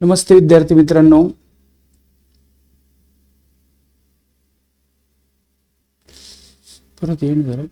नमस्ते विद्यार्थी मित्रांनो, परत येईन जरा.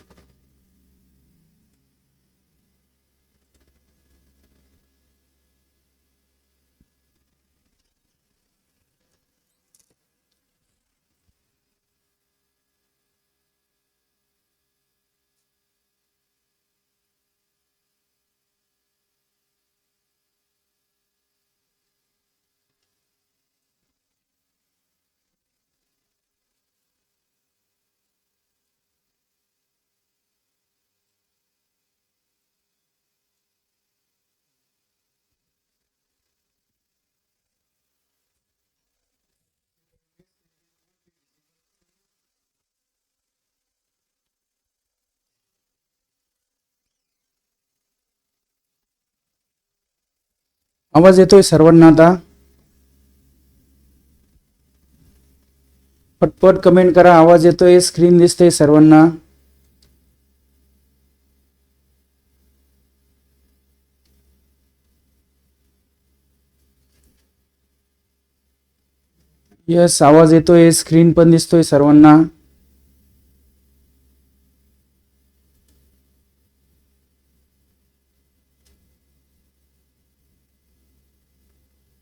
आवाज येतोय सर्वांना? आता पटपट कमेंट करा. आवाज येतोय, स्क्रीन दिसते सर्वांना? यस, आवाज येतोय, स्क्रीन पण दिसतोय सर्वांना.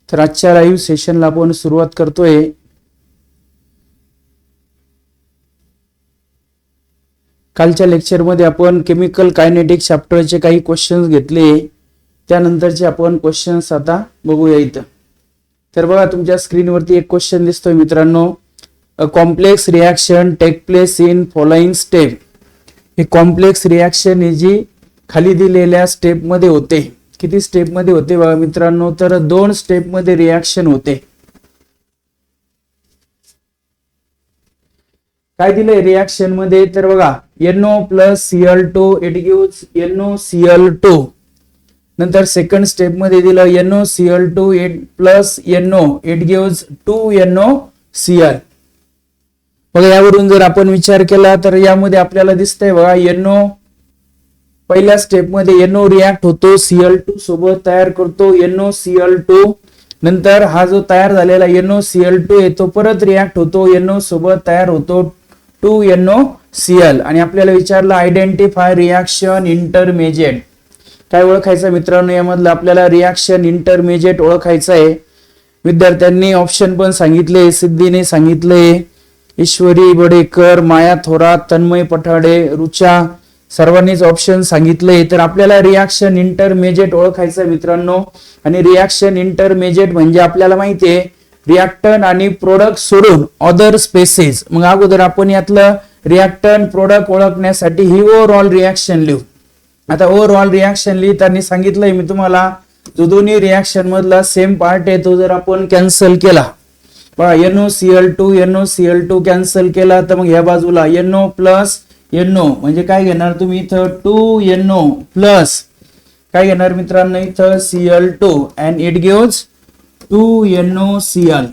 तर आजच्या लाईव्ह सेशनला आपण सुरुवात करतोय. कालच्या लेक्चरमध्ये आपण केमिकल कायनेटिक्स चॅप्टरचे काही क्वेश्चन्स घेतले, त्यानंतरचे आपण क्वेश्चन्स आता बघूया इथं. तर बघा, तुमच्या स्क्रीनवरती एक क्वेश्चन दिसतोय मित्रांनो. A complex reaction take place in following step. हे कॉम्प्लेक्स रिॲक्शन ही जी खाली दिलेल्या स्टेप मध्ये होते. किती स्टेप मध्ये होते बघा मित्रांनो? तर 2 स्टेप मध्ये रिॲक्शन होते. काय दिलंय रिॲक्शन मध्ये? तर बघा, NO plus Cl2 it gives NoCl2. नंतर सेकंड स्टेप मध्ये दिलं NoCl2 plus NO it gives 2NoCl. बघा, यावरून जर आपण विचार केला तर यामध्ये आपल्याला दिसतंय बघा, NO पहिल्या स्टेप मध्ये NO रिॲक्ट होतो, Cl2 सोबत तयार करतो NoCl2. नंतर हा जो तयार झालेला NoCl2 आहे तो परत रिॲक्ट होतो, NO सोबत तयार होतो 2NoCl. आणि आपल्याला विचारलं आयडेंटिफाय रिॲक्शन इंटरमेजिएट. काय ओळखायचं मित्रांनो यामधलं? आपल्याला रिॲक्शन इंटरमेजिएट ओळखायचं आहे. विद्यार्थ्यांनी ऑप्शन पण सांगितले, सिद्धीने सांगितले, ईश्वरी बडेकर, माया थोरात, तन्मय पठाडे, रुचा, सर्वांनीच ऑप्शन सांगितले. तर आपल्याला रिॲक्शन इंटरमेजिएट ओळखायचं मित्रांनो. आणि रिॲक्शन इंटरमेजिएट म्हणजे आपल्याला माहितीये रिॲक्टंट आणि प्रोडक्ट सोडून अदर स्पेसेस. मग अगोदर आपण यातलं रिॲक्टंट प्रोडक्ट ओळखण्यासाठी ही ओव्हरऑल रिॲक्शन लिहू. आता ओव्हरऑल रिॲक्शन लिहिताना सांगितलंय मी तुम्हाला, जो दोन्ही रिॲक्शन मधला सेम पार्ट आहे तो जर आपण कॅन्सल केला, बघा NoCl2 कॅन्सल केला, तर मग ह्या बाजूला NO प्लस NO म्हणजे काय घेणार तुम्ही इथं? 2NO प्लस काय घेणार मित्रांनो इथं? Cl2 and it gives 2NoCl.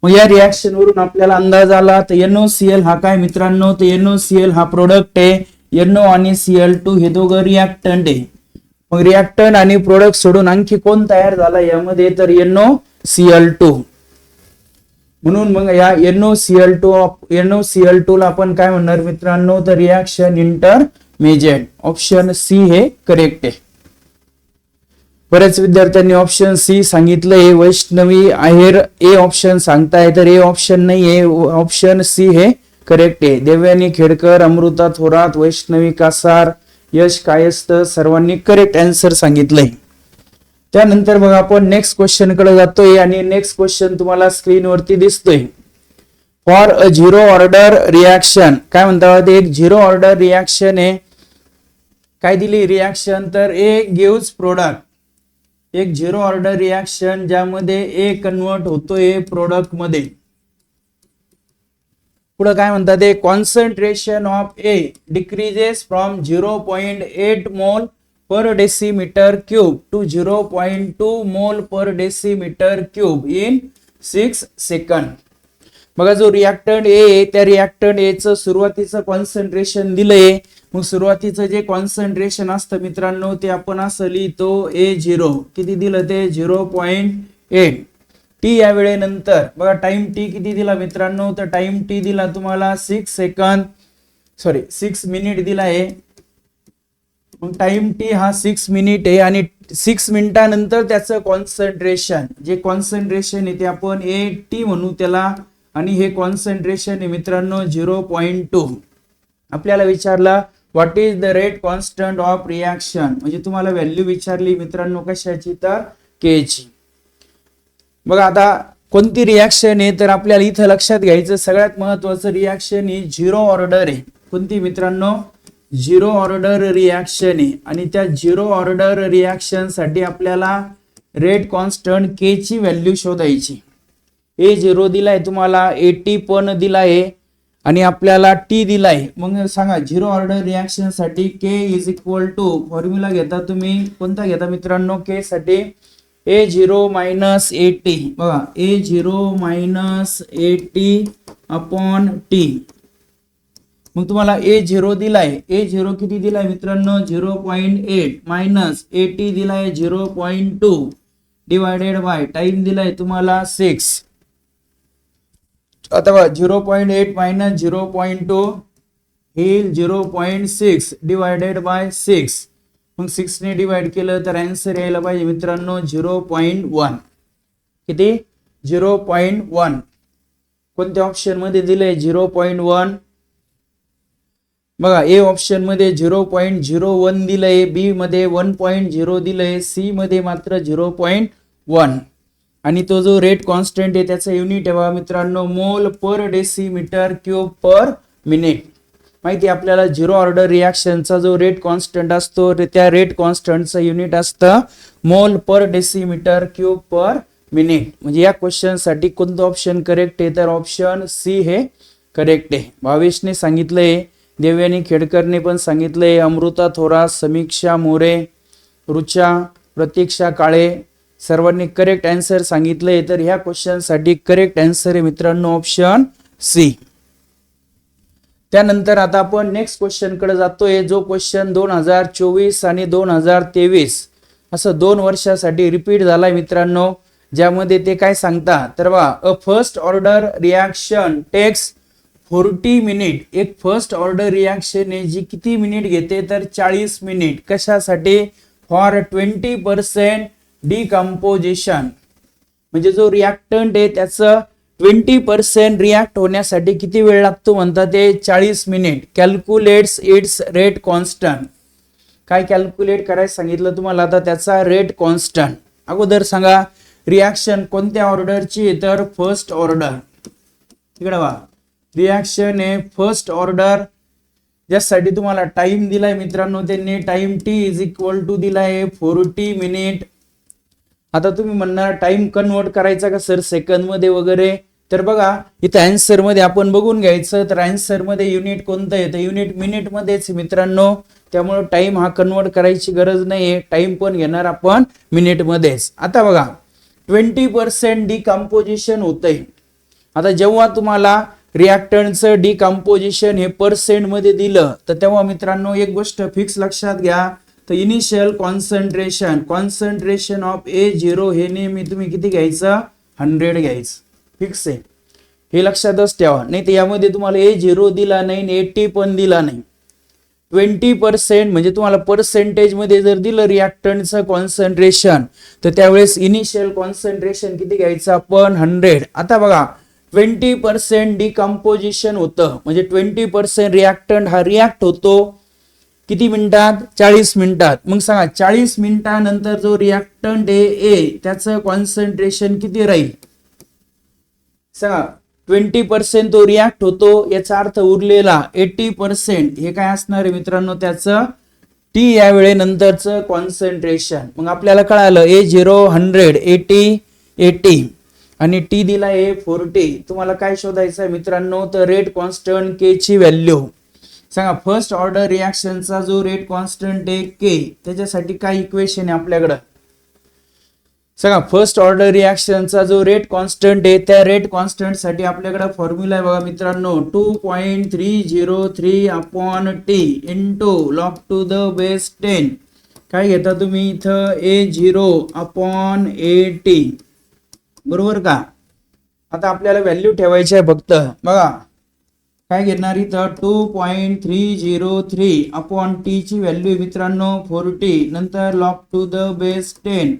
मग या रिॲक्शन वरून आपल्याला अंदाज आला. तर NoCl हा काय मित्रांनो? तर NoCl हा प्रोडक्ट आहे. NO आणि Cl2 हे दोघं रिॲक्टंट आहे. मग रिॲक्टंट आणि प्रोडक्ट सोडून आणखी कोण तयार झाला यामध्ये? तर NoCl2. म्हणून मग या NoCl2 ला आपण काय म्हणणार मित्रांनो? तर रिॲक्शन इंटरमेजिएट. ऑप्शन सी हे करेक्ट आहे. बरेच विद्यार्थ्यांनी ऑप्शन सी सांगितलंय. वैष्णवी आहेर ए ऑप्शन सांगताय, तर ए ऑप्शन नाही आहे, ऑप्शन सी हे करेक्ट आहे. देवयानी खेडकर, अमृता थोरात, वैष्णवी कासार, यश कायस्थ सर्वांनी करेक्ट आन्सर सांगितलंय. त्यानंतर बघा आपण नेक्स्ट क्वेश्चन कडे जातोय आणि नेक्स्ट क्वेश्चन तुम्हाला स्क्रीनवरती दिसतोय. For a zero order reaction. काय म्हणतात? एक झिरो ऑर्डर रिॲक्शन आहे. काय दिली रिॲक्शन? तर ए गिव्स प्रोडक्ट. एक झिरो ऑर्डर रिॲक्शन ज्यामध्ये ए कन्वर्ट होतोय प्रोडक्ट मध्ये. पुढे काय म्हणतात? ते concentration of A decreases from 0.8 मोल पर डेसिमीटर क्यूब टू 0.2 मोल पर डेसिमीटर क्यूब इन 6 सेकंड. बघा, जो रिॲक्टंट ए, त्या रिॲक्टंट ए चं सुरुवातीचं कॉन्सन्ट्रेशन दिलंय. मग सुरुवातीचं जे कॉन्सन्ट्रेशन असतं मित्रांनो ते आपण असं लिहितो A0. किती दिलं ते? 0.8 8 टी या वेळेनंतर बघा टाइम टी किती दिला मित्रांनो, तर टाइम टी दिला तुम्हाला 6 मिनिट दिला आहे. मग टाइम टी हा 6 मिनिट आहे आणि 6 मिनिटानंतर त्याचं कॉन्सन्ट्रेशन, जे कॉन्सन्ट्रेशन आहे ते आपण ए टी म्हणू त्याला, आणि हे कॉन्सन्ट्रेशन आहे मित्रांनो 0.2. आपल्याला विचारला what is the rate constant of reaction, म्हणजे तुम्हाला व्हॅल्यू विचारली मित्रांनो कशाची, तर के ची. बघा आता कोणती रिॲक्शन आहे, तर आपल्याला इथं लक्षात घ्यायचं सगळ्यात महत्वाचं रिॲक्शन ही झिरो ऑर्डर आहे. कोणती मित्रांनो, झिरो ऑर्डर रिॲक्शन आहे. आणि त्या झिरो ऑर्डर रिॲक्शन साठी आपल्याला रेट कॉन्स्टंट के ची व्हॅल्यू शोधायची. A0 दिलाय तुम्हाला, AT पण दिलाय आणि आपल्याला टी दिलाय. मग सांगा झिरो ऑर्डर रिॲक्शन साठी के इज इक्वल टू, फॉर्म्युला घेता तुम्ही कोणता घेता मित्रांनो, के साठी A0 मायनस AT. बघा A0 minus AT upon T. मग तुम्हाला A0 दिलाय, A0 किती दिलाय मित्रांनो 0.8 मायनस AT दिलाय 0.2 डिवायडेड बाय टाइम दिलाय तुम्हाला 6. आता बघा 0.8 मायनस 0.2 येईल 0.6 डिवायडेड बाय 6. मग 6 ने डिवाइड केलं तर आन्सर यायला पाहिजे मित्रांनो 0.1. किती 0.1. कोणत्या ऑप्शन मध्ये दिले 0.1. बघा ए ऑप्शन मध्ये 0.01 दिलंय, बी मध्ये 1.0 दिलंय, सी मध्ये मात्र 0.1. आणि तो जो रेट कॉन्स्टंट आहे त्याचा युनिट आहे मित्रांनो मोल पर डेसिमीटर क्यूब पर मिनिट. माहिती आपल्याला झिरो ऑर्डर रिॲक्शनचा जो रेट कॉन्स्टंट असतो त्या रेट कॉन्स्टंटचं युनिट असतं मोल पर डेसिमीटर क्यूब पर मिनिट. म्हणजे या क्वेश्चन साठी कोणतं ऑप्शन करेक्ट आहे, तर ऑप्शन सी हे करेक्ट आहे. भावेशने सांगितलंय, देवयानी खेडकरने पण सांगितलंय, अमृता थोरात, समीक्षा मोरे, रुचा, प्रतीक्षा काळे सर्वांनी करेक्ट आन्सर सांगितलंय. तर ह्या क्वेश्चन साठी करेक्ट आन्सर आहे मित्रांनो ऑप्शन सी. त्यानंतर आता आपण नेक्स्ट क्वेश्चन कडे जातोय, जो क्वेश्चन 2024 आणि 2023 असं 2 वर्षासाठी रिपीट झालाय मित्रांनो. ज्यामध्ये ते काय सांगता, तर बघा a first order reaction takes 40 minute. एक फर्स्ट ऑर्डर रिॲक्शन आहे जी किती मिनिट घेते, तर 40 मिनिट. कशासाठी, फॉर 20% डिकम्पोजिशन. म्हणजे जो रिॲक्टंट आहे त्याचं 20% रिॲक्ट होण्यासाठी किती वेळ लागतो म्हणतात, ते 40 minute. Calculates its rate constant. काय कॅल्क्युलेट करायला सांगितलं तुम्हाला, आता त्याचा रेट कॉन्स्टंट. अगोदर सांगा रिॲक्शन कोणत्या ऑर्डरची आहे, तर फर्स्ट ऑर्डर. इकडे वा रिॲक्शन आहे फर्स्ट ऑर्डर, ज्यासाठी तुम्हाला टाइम दिलाय मित्रांनो त्यांनी time T is equal to दिलाय 40 मिनिट. आता तुम्ही म्हणणार टाइम कन्वर्ट करायचा का सर सेकंद मध्ये वगैरे, तर बघा इथं आन्सर मध्ये आपण बघून घ्यायचं. तर आन्सर मध्ये युनिट कोणतं आहे, तर युनिट मिनिट मध्येच मित्रांनो. त्यामुळे टाइम हा कन्वर्ट करायची गरज नाहीये, टाइम पण घेणार आपण मिनिट मध्येच. आता बघा 20% डिकम्पोजिशन होतंय. आता जेव्हा तुम्हाला रिॲक्टंटचं डिकम्पोजिशन हे पर्सेंट मध्ये दिलं, तर तेव्हा मित्रांनो एक गोष्ट फिक्स लक्षात घ्या, तर इनिशियल कॉन्सन्ट्रेशन ऑफ A0 हे नेहमी तुम्ही किती घ्यायचं, 100 घ्यायचं. फिक्स आहे, हे लक्षातच ठेवा. नाही तर यामध्ये तुम्हाला A0 दिला नाही, AT पण दिला नाही. 20% म्हणजे तुम्हाला पर्सेंटेज मध्ये जर दिलं रिॲक्टंटचं कॉन्सन्ट्रेशन, तर त्यावेळेस इनिशियल कॉन्सन्ट्रेशन किती घ्यायचं आपण, 100. आता बघा 20% डिकम्पोजिशन होतं, म्हणजे 20% रिॲक्टंट हा रिॲक्ट होतो किती मिनिटात, 40 मिनिटात. मग सांगा 40 मिनिटानंतर जो रिॲक्टंट आहे त्याचं कॉन्सन्ट्रेशन किती राहील, सांगा. 20% तो रिॲक्ट होतो, याचा अर्थ उरलेला 80% हे काय असणार आहे मित्रांनो, त्याचं टी या वेळेनंतरचं कॉन्सन्ट्रेशन. मग आपल्याला कळालं A0 100, AT आणि टी दिला आहे 40. तुम्हाला काय शोधायचं आहे मित्रांनो, तर रेट कॉन्स्टंट के ची व्हॅल्यू सांगा. फर्स्ट ऑर्डर रिॲक्शनचा जो रेट कॉन्स्टंट आहे के, त्याच्यासाठी काय इक्वेशन आहे आपल्याकडं सांगा. फर्स्ट ऑर्डर रिॲक्शनचा जो रेट कॉन्स्टंट आहे त्या रेट कॉन्स्टंट साठी आपल्याकडे फॉर्म्युला आहे बघा मित्रांनो, 2.303 upon T into log to the base 10. काय घेता तुम्ही इथं A0 अपॉन AT बरोबर का? आता आपल्याला व्हॅल्यू ठेवायची आहे फक्त बघा काय घेणार इथं 2.303 अपॉन टी ची व्हॅल्यू मित्रांनो 40 नंतर लॉग टू द बेस 10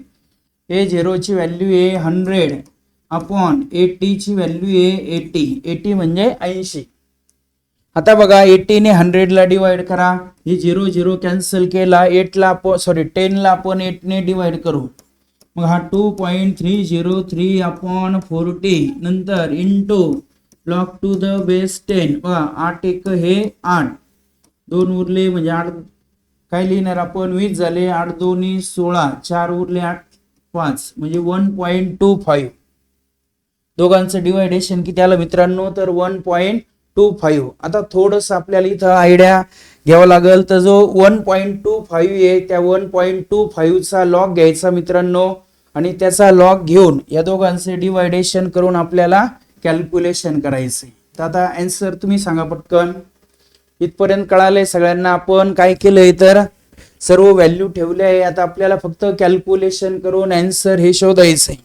हे 0 ची व्हॅल्यू आहे 100 अपॉन 80 ची व्हॅल्यू आहे 80 म्हणजे 80. आता बघा 80 ने 100 ला डिवाइड करा हे 0 0 कॅन्सल केला 8 ला आपण 10 ला आपण 8 ने डिवाइड करू मग हा 2.303 अपॉन 40 नंतर into log to the base 10 बघा 8 एक हे 8 2 उरले म्हणजे 8 काय लिहिणार आपण 20 झाले 8 2 16 4 उरले 8 5 म्हणजे 1.25 दोघांचं डिवायडेशन किती आलं मित्रांनो तर 1.25. आता थोडस आपल्याला इथं आयडिया घ्यावं लागेल तर जो 1.25 आहे त्या 1.25 चा लॉग घ्यायचा मित्रांनो आणि त्याचा लॉग घेऊन या दोघांचे डिवायडेशन करून आपल्याला कॅल्क्युलेशन करायचे. तर आता आन्सर तुम्ही सांगा पटकन. इथपर्यंत कळालंय सगळ्यांना? आपण काय केलंय तर सर्व व्हॅल्यू ठेवले आहे. आता आपल्याला फक्त कॅल्क्युलेशन करून आन्सर हे शोधायचंय.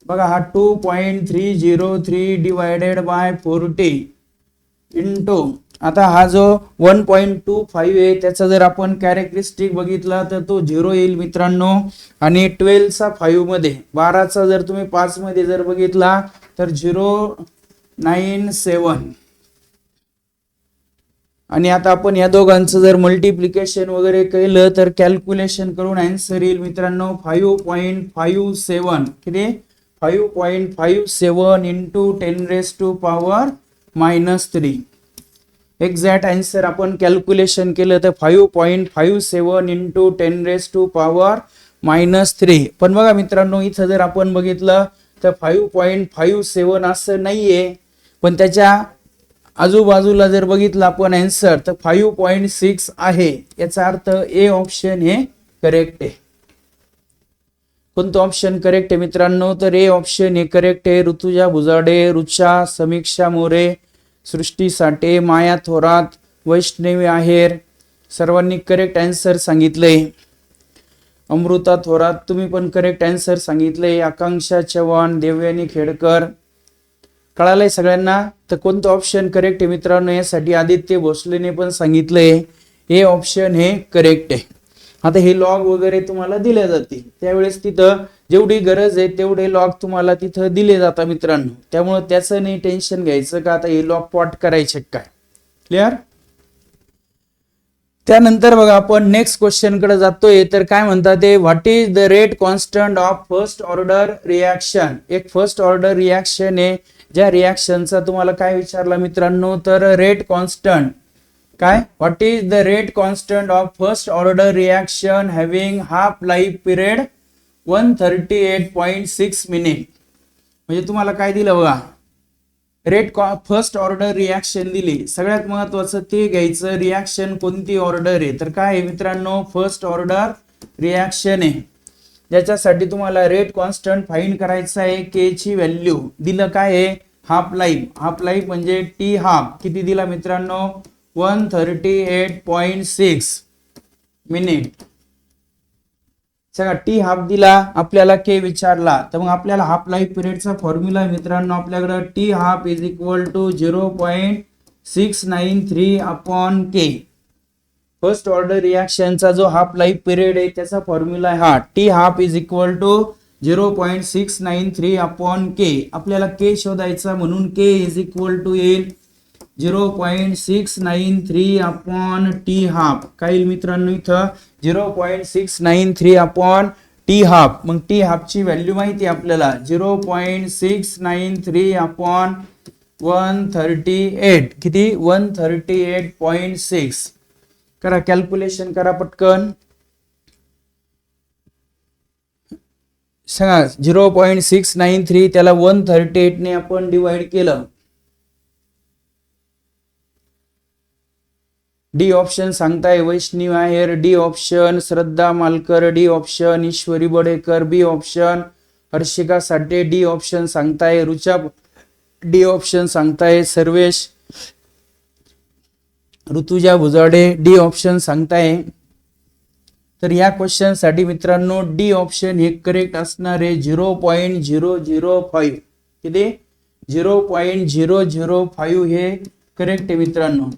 बघा हा 2.303 डिवायडेड बाय 40 इंटू आता हा जो 1.25 आहे त्याचा जर आपण कॅरेक्टरिस्टिक बघितला तर तो 0 येईल मित्रांनो आणि 12 चा 5 मध्ये 12 चा जर तुम्ही 5 मध्ये जर बघितला तर 097 आणि आता आपण या दोघांचं जर मल्टिप्लिकेशन वगैरे केलं तर कॅल्क्युलेशन करून आन्सर येईल मित्रांनो 5.57 किती 5.57 इंटू 10⁻³ एक्झॅक्ट आन्सर आपण कॅल्क्युलेशन केलं तर 5.57 इंटू 10⁻³ पण बघा मित्रांनो इथं जर आपण बघितलं तर 5.57 असं नाहीये पण त्याच्या आजूबाजूला जर बघितलं आपण आन्सर तर 5.6 आहे. याचा अर्थ ए ऑप्शन हे करेक्ट आहे. कोणतं ऑप्शन करेक्ट आहे मित्रांनो तर ए ऑप्शन हे करेक्ट आहे. ऋतुजा भुजाडे, रुचा, समीक्षा मोरे, सृष्टी साठे, माया थोरात, वैष्णवी आहेर सर्वांनी करेक्ट आन्सर सांगितले. अमृता थोरात तुम्ही पण करेक्ट आन्सर सांगितले. आकांक्षा चव्हाण, देवयानी खेडकर. कळालंय सगळ्यांना? तर कोणतं ऑप्शन करेक्ट आहे मित्रांनो यासाठी आदित्य भोसलेने पण सांगितलंय ए ऑप्शन हे करेक्ट आहे. आता हे लॉग वगैरे तुम्हाला दिले जातील त्यावेळेस तिथं जेवढी गरज आहे तेवढे लॉग तुम्हाला तिथं दिले जातात मित्रांनो. त्यामुळे त्याचं नाही टेन्शन घ्यायचं का आता हे लॉग पॉट करायचे काय. क्लिअर? त्यानंतर बघा आपण नेक्स्ट क्वेश्चन कडे जातोय. तर काय म्हणतात ते what is the rate constant of first order reaction. एक फर्स्ट ऑर्डर रिॲक्शन आहे ज्या रिॲक्शनचा तुम्हाला काय विचारला मित्रांनो तर रेट कॉन्स्टंट काय what is the rate constant of first order reaction having half life period 138.6 minute. म्हणजे तुम्हाला काय दिलं बघा रेट फर्स्ट ऑर्डर रिॲक्शन दिली. सगळ्यात महत्वाचं ते घ्यायचं रिॲक्शन कोणती ऑर्डर आहे तर काय आहे मित्रांनो फर्स्ट ऑर्डर रिॲक्शन आहे ज्याच्यासाठी तुम्हाला रेट कॉन्स्टंट फाइंड करायचा आहे. के ची व्हॅल्यू दिलं काय आहे हाफ लाईफ. हाफ लाईफ म्हणजे टी हाफ किती दिला मित्रांनो 138.6 मिनिट. सगळा टी हाफ दिला आपल्याला के विचारला तर मग आपल्याला हाफ लाईफ पिरियडचा फॉर्म्युला आहे मित्रांनो आपल्याकडे T half is equal to 0.693 upon K. First order रिॲक्शनचा जो हाफ लाईफ पिरियड आहे त्याचा फॉर्म्युला आहे हा T half is equal to 0.693 upon K. आपल्याला के शोधायचा म्हणून के इज इक्वल टू येईल 0.693 अपॉन टी हाफ. काय मित्रांनो इथं 0.693 अपॉन टी हाफ. मग टी हाफची व्हॅल्यू माहिती आहे आपल्याला 0.693 अपॉन 138 किती 138.6. करा कॅल्क्युलेशन करा पटकन सांगा 0.693 त्याला 138 ने आपण डिवाइड केलं. डी ऑप्शन सांगताय वैष्णवी आहेर, डी ऑप्शन श्रद्धा मालकर, डी ऑप्शन ईश्वरी बडेकर, बी ऑप्शन हर्षिका साठे, डी ऑप्शन सांगताय रुचा, डी ऑप्शन सांगताय सर्वेश, ऋतुजा भुजाडे, डी ऑप्शन सांगताय तर या क्वेश्चन साठी मित्रांनो डी ऑप्शन हे करेक्ट असणार आहे. 0.005 किती 0.005 हे करेक्ट आहे मित्रांनो.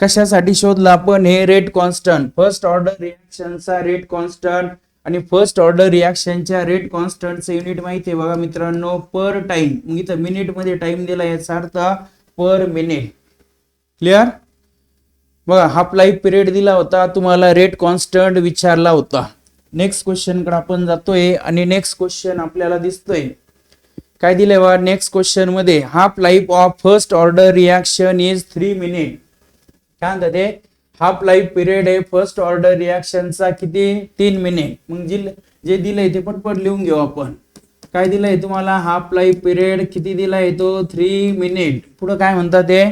कशासाठी शोधला आपण हे रेट कॉन्स्टंट, फर्स्ट ऑर्डर रिएक्शनचा रेट कॉन्स्टंट आणि फर्स्ट ऑर्डर रिएक्शनच्या रेट कॉन्स्टंटचं युनिट माहिती आहे बघा मित्रांनो पर टाइम. मग इथं मिनिट मध्ये टाइम दिला याचा अर्थ पर मिनिट. क्लिअर. बघा हाफ लाईफ पिरियड दिला होता तुम्हाला, रेट कॉन्स्टंट विचारला होता. नेक्स्ट क्वेश्चन कडे आपण जातोय आणि नेक्स्ट क्वेश्चन आपल्याला दिसतोय काय दिलंय बघा. नेक्स्ट क्वेश्चन मध्ये half life of first order reaction is 3 minute. काय म्हणतात ते हाफ लाईफ पिरियड आहे फर्स्ट ऑर्डर रिएक्शनचा किती 3 मिनिट. मग जे दिलंय ते पटपट लिहून घेऊ आपण. काय दिलंय तुम्हाला हाफ लाईफ पिरियड किती दिलाय तो 3 मिनिट. पुढे काय म्हणतात ते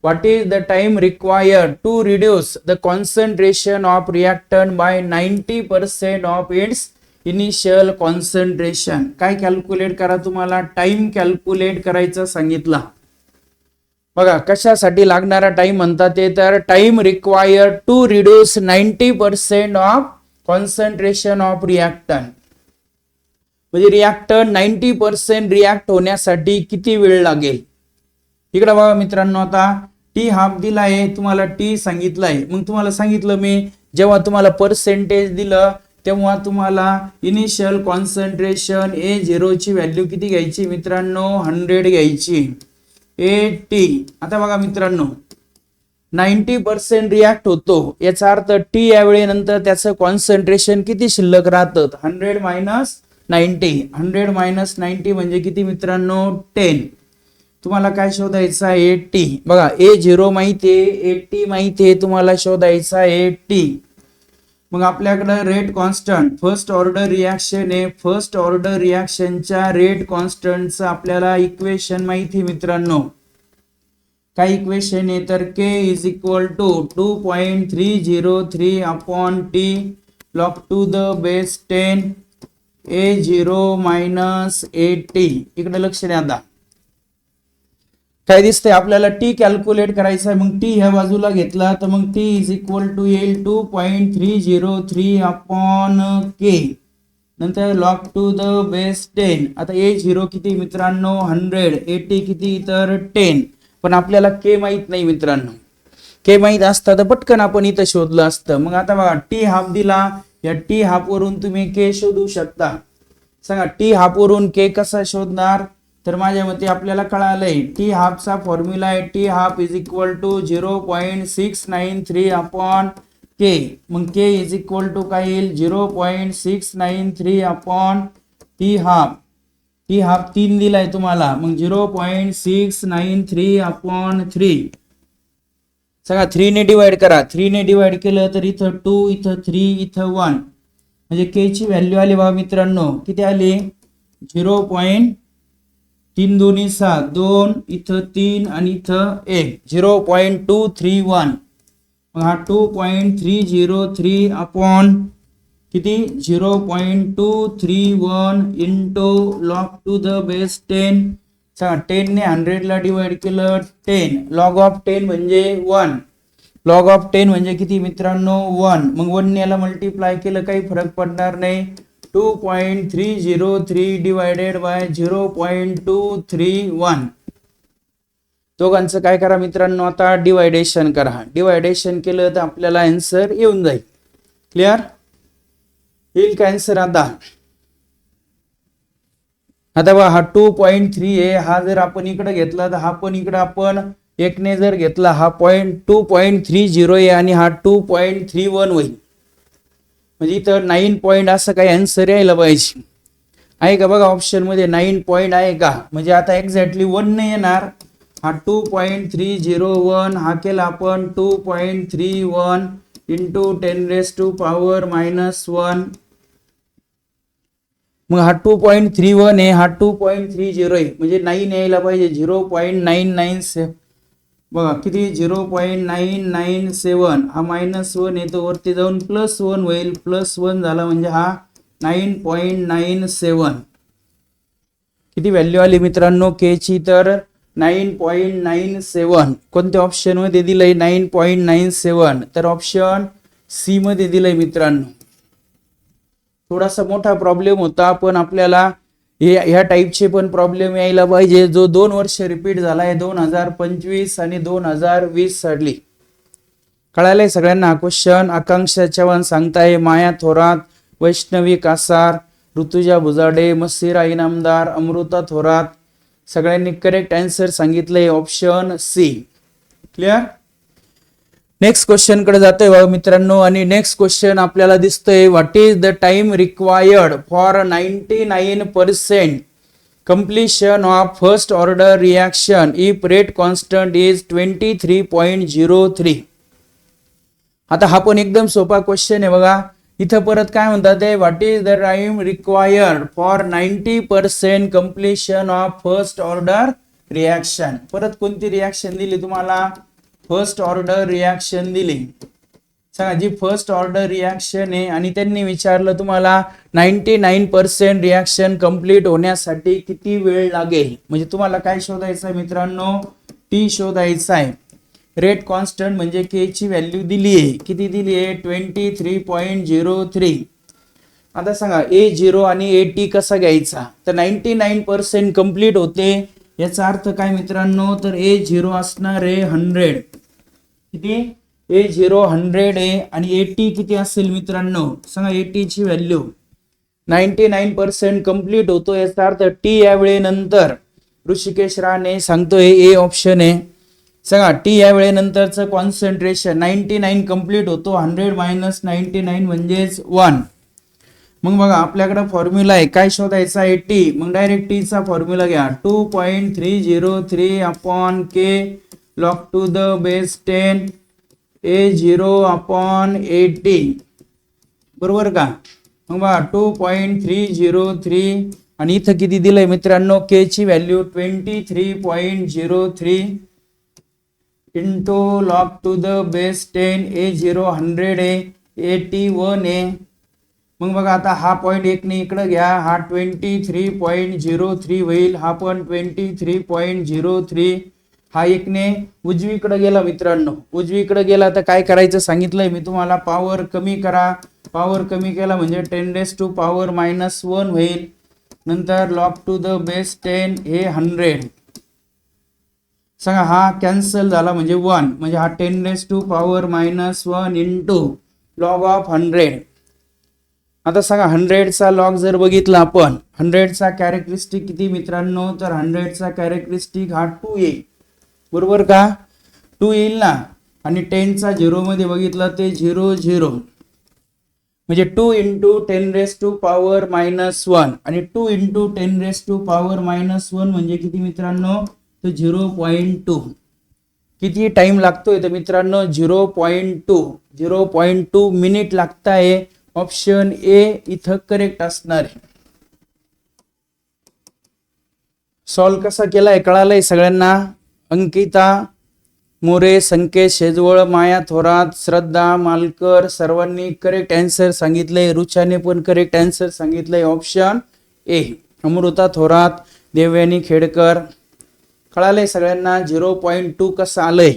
what is the time required to reduce the concentration of reactant by 90% of its initial concentration. काय कॅल्क्युलेट करा, तुम्हाला टाइम कॅल्क्युलेट करायचं सांगितलं. बघा कशासाठी लागणारा टाइम म्हणतात ते तर time required to reduce 90% of concentration of reactant. म्हणजे रिएक्टंट 90% रिएक्ट होण्यासाठी किती वेळ लागेल. इकडे बघा मित्रांनो आता टी हाफ दिला आहे तुम्हाला, टी सांगितलाय. मग तुम्हाला सांगितलं मी जेव्हा तुम्हाला पर्सेंटेज दिलं तेव्हा तुम्हाला इनिशियल कॉन्सन्ट्रेशन A0 ची व्हॅल्यू किती घ्यायची मित्रांनो 100 घ्यायची. 80. आता बघा मित्रांनो 90% रिॲक्ट होतो याचा अर्थ टी या वेळेनंतर त्याचं कॉन्सन्ट्रेशन किती शिल्लक राहतं 100 मायनस 90. 100 मायनस 90 म्हणजे किती मित्रांनो 10. तुम्हाला काय शोधायचं आहे 80. बघा A0 माहितीये 80 माहितीये तुम्हाला शोधायचा आहे 80. मग आपल्याकडे rate constant first order reaction आहे. फर्स्ट ऑर्डर रिएक्शनच्या रेट कॉन्स्टंटचं आपल्याला इक्वेशन माहिती मित्रांनो. काय इक्वेशन आहे तर K is equal to 2.303 upon T log to the base 10 A0 minus 80. इकडे लक्ष द्या. आता काय दिसतंय आपल्याला टी कॅल्क्युलेट करायचं आहे. मग टी ह्या बाजूला घेतला तर मग टी इज इक्वल टू येईल 2.303 अपॉन के नंतर लॉग टू द बेस 10. आता A0 किती मित्रांनो 100, 80 किती तर 10. पण आपल्याला के माहित नाही मित्रांनो. के माहित असतं तर पटकन आपण इथं शोधलं असतं. मग आता बघा टी हाफ दिला, या टी हाफ वरून तुम्ही के शोधू शकता. सांगा टी हाफ वरून के कसा शोधणार तर माझ्या मते आपल्याला कळालंय टी हाफचा फॉर्म्युला आहे T half is equal to 0.693 upon K. मग के इज इक्वल टू काय येईल 0.693 upon T half. T half 3 दिलाय तुम्हाला मग 0.693 अपॉन 3. सगळा 3 ने डिवाइड करा. 3 ने डिवाइड केलं तर इथं 2 इथं 3 इथं 1 म्हणजे के ची व्हॅल्यू आली बघा मित्रांनो किती आली 0.3 दोन्ही 7 2 इथं 3 आणि इथं 1 0.231. मग हा 2.303 अपॉन किती 0.231 into log to the base 10. 10 ने 100 ला डिवाइड केलं 10 लॉग ऑफ 10 म्हणजे 1. लॉग ऑफ 10 म्हणजे किती मित्रांनो 1. मग 1 ने याला मल्टिप्लाय केलं काही फरक पडणार नाही. 2.303 डिवायडेड बाय 0.231. दोघांचं काय करा मित्रांनो आता डिवायडेशन करा. डिवायडेशन केलं तर आपल्याला आन्सर येऊन जाईल. क्लिअर येईल का आन्सर. आता बघा हा 2.3 आहे हा जर आपण इकडे घेतला तर हा पण इकडे आपण 1 ने जर घेतला हा 2.30 आहे आणि हा 2.31 होईल. म्हणजे इथं 9 पॉइंट असं काही आन्सर यायला पाहिजे आहे का बघा ऑप्शन मध्ये 9 पॉइंट आहे का. म्हणजे आता एक्झॅक्टली 1 नाही येणार. हा 2.301 हा केला आपण 2.31 इंटू 10⁻⁻1. मग हा 2.31 आहे हा 2.30 आहे म्हणजे 9 यायला पाहिजे 0.997. बघा किती 0.997. हा -1 येतो वरती जाऊन +1 होईल +1 झाला म्हणजे हा 9.97. किती व्हॅल्यू आली मित्रांनो के ची तर 9.97. कोणत्या ऑप्शन मध्ये दिलंय 9.97? तर ऑप्शन सी मध्ये दिलंय मित्रांनो. थोडासा मोठा प्रॉब्लेम होता, पण आपल्याला ह्या टाईपचे पण प्रॉब्लेम यायला पाहिजे. जो 2 वर्ष रिपीट झालाय 2025 आणि 2020 साली. कळालंय सगळ्यांना क्वेश्चन? आकांक्षा चव्हाण सांगताय, माया थोरात, वैष्णवी कासार, ऋतुजा बुजाडे, मसिरा इनामदार, अमृता थोरात, सगळ्यांनी करेक्ट आन्सर सांगितलंय option C. Clear? Next question कडे जातोय बघा मित्रांनो. आणि नेक्स्ट क्वेश्चन आपल्याला दिसतोय, what is the time required for 99% completion of first order reaction if rate constant is 23.03? आता हा पण एकदम सोपा क्वेश्चन आहे बघा. इथं परत काय म्हणतात ते, what is the time required for 90% completion of first order reaction. परत कोणती रिएक्शन दिली तुम्हाला? फर्स्ट ऑर्डर रिएक्शन दिली. सांगा जी फर्स्ट ऑर्डर रिएक्शन आहे आणि त्यांनी विचारलं तुम्हाला 99% रिएक्शन कंप्लीट होण्यासाठी किती वेळ लागेल. म्हणजे तुम्हाला काय शोधायचं आहे मित्रांनो? टी शोधायचा आहे. रेट कॉन्स्टंट म्हणजे के ची व्हॅल्यू दिली आहे. किती दिली आहे? 23.03. आता सांगा A0 आणि AT कसा घ्यायचा? तर 99% कंप्लीट होते, याचा अर्थ काय मित्रांनो? तर A0 असणार आहे 100. किती? A0 100 आहे आणि AT किती असेल मित्रांनो? सांगा AT ची व्हॅल्यू. 99% कंप्लीट होतो, याचा अर्थ T या वेळेनंतर ऋषिकेश राणे सांगतोय ए ऑप्शन आहे. सांगा T या वेळेनंतरचं कॉन्सन्ट्रेशन 99 कंप्लीट होतो, 100 मायनस 99 म्हणजेच 1. मग बघा आपल्याकडे फॉर्म्युला आहे, काय शोधायचा आहे? टी. मग डायरेक्ट टी चा फॉर्म्युला घ्या. 2.303 upon K log to the base 10 A0 upon AT. बरोबर का? मग बघा 2.303 आणि इथं किती दिलंय मित्रांनो? के ची value 23.03 into log to the base 10. A0 100 आहे, AT 1 आहे. मग बघा आता हा पॉइंट 1 ने इकडे घ्या, हा 23.03 होईल, हा पण 23.03. हा 1 ने उजवीकडे गेला मित्रांनो. उजवीकडे गेला तर काय करायचं सांगितलंय मी तुम्हाला? पॉवर कमी करा. पॉवर कमी केला म्हणजे 10⁻⁻1 होईल. नंतर log to the base 10 हे 100. सांगा हा कॅन्सल झाला म्हणजे 1, म्हणजे हा 10⁻⁻1 इंटू log ऑफ 100. आता सांगा 100 चा लॉग जर बघितला आपण, 100 चा कॅरेक्टरिस्टिक किती मित्रांनो? तर 100 चा कॅरेक्टरिस्टिक हा 2 येईल. बरोबर का? 2 येईल ना. आणि 10 चा 0 मध्ये बघितला ते 0 0, म्हणजे 2 इंटू 10⁻⁻1 आणि 2 इंटू 10⁻⁻1 म्हणजे किती मित्रांनो? तर 0.2. किती टाइम लागतोय तर मित्रांनो? 0.2 मिनिट लागताय. ऑप्शन ए इथं करेक्ट असणार आहे. सॉल्व कसा केलाय कळालंय सगळ्यांना? अंकिता मोरे, संकेत शेजवळ, माया थोरात, श्रद्धा मालकर सर्वांनी करेक्ट आन्सर सांगितलंय. रुचाने पण करेक्ट आन्सर सांगितलंय ऑप्शन ए. अमृता थोरात, देवयानी खेडकर. कळालंय सगळ्यांना 0.2 कसं आलंय?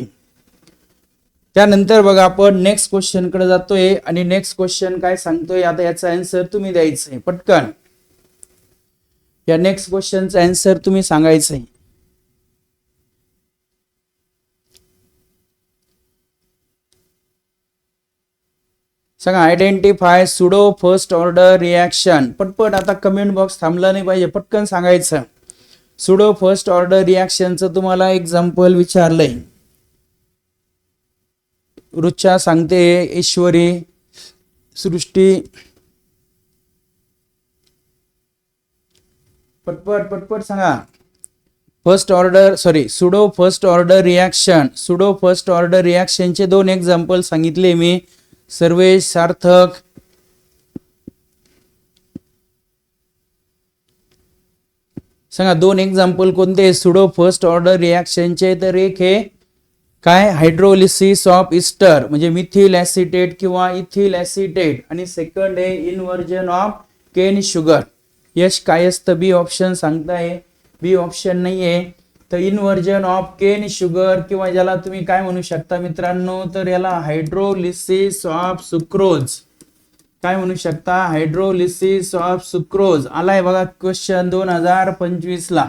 त्यानंतर बघा आपण नेक्स्ट क्वेश्चन कडे जातोय आणि नेक्स्ट क्वेश्चन काय सांगतोय आता याचा आन्सर तुम्ही द्यायचंय पटकन. या नेक्स्ट क्वेश्चनचा आन्सर तुम्ही सांगायचंय. सांगा identify pseudo first order reaction. पटपट, आता कमेंट बॉक्स थांबला नाही पाहिजे, पटकन सांगायचं. सुडो फर्स्ट ऑर्डर रिएक्शनचं तुम्हाला एक्झाम्पल विचारलंय. रुचा सांगते, ईश्वरी, सृष्टी. पटपट सांगा. Pseudo first order reaction. Pseudo first order रिएक्शनचे 2 एक्झाम्पल सांगितले मी. सर्वेश, सार्थक. सांगा 2 एक्झाम्पल कोणते सुडो फर्स्ट ऑर्डर रिएक्शनचे? तर एक हे काय हायड्रोलिसिस ऑफ इस्टर म्हणजे मिथिल ऍसिटेट किंवा इथिल ऍसिटेट, आणि सेकंड आहे inversion of cane sugar. Yash Kayastha B option सांगताय. बी ऑप्शन नाहीये. तर इन्व्हर्जन ऑफ केन शुगर किंवा ज्याला तुम्ही काय म्हणू शकता मित्रांनो, तर याला हायड्रोलिसिस ऑफ सुक्रोज, काय म्हणू शकता, हायड्रोलिसिस ऑफ सुक्रोज आलाय बघा क्वेश्चन 2025 ला.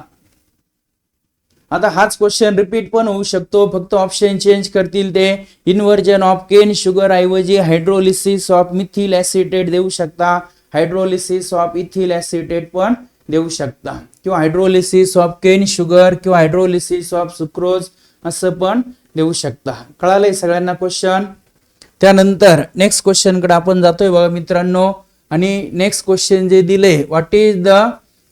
आता हाच क्वेश्चन रिपीट पण होऊ शकतो, फक्त ऑप्शन चेंज करतील ते. इन्व्हर्जन ऑफ केन शुगर ऐवजी हायड्रोलिसिस ऑफ मिथिल ऍसिटेट देऊ शकता, हायड्रोलिसिस ऑफ इथिल ऍसिटेट पण देऊ शकता, किंवा हायड्रोलिसिस ऑफ केन शुगर किंवा हायड्रोलिसिस ऑफ सुक्रोज असं पण देऊ शकता. कळालंय सगळ्यांना क्वेश्चन. त्यानंतर नेक्स्ट क्वेश्चन कडे आपण जातोय बघा मित्रांनो. आणि नेक्स्ट क्वेश्चन जे दिले, what is the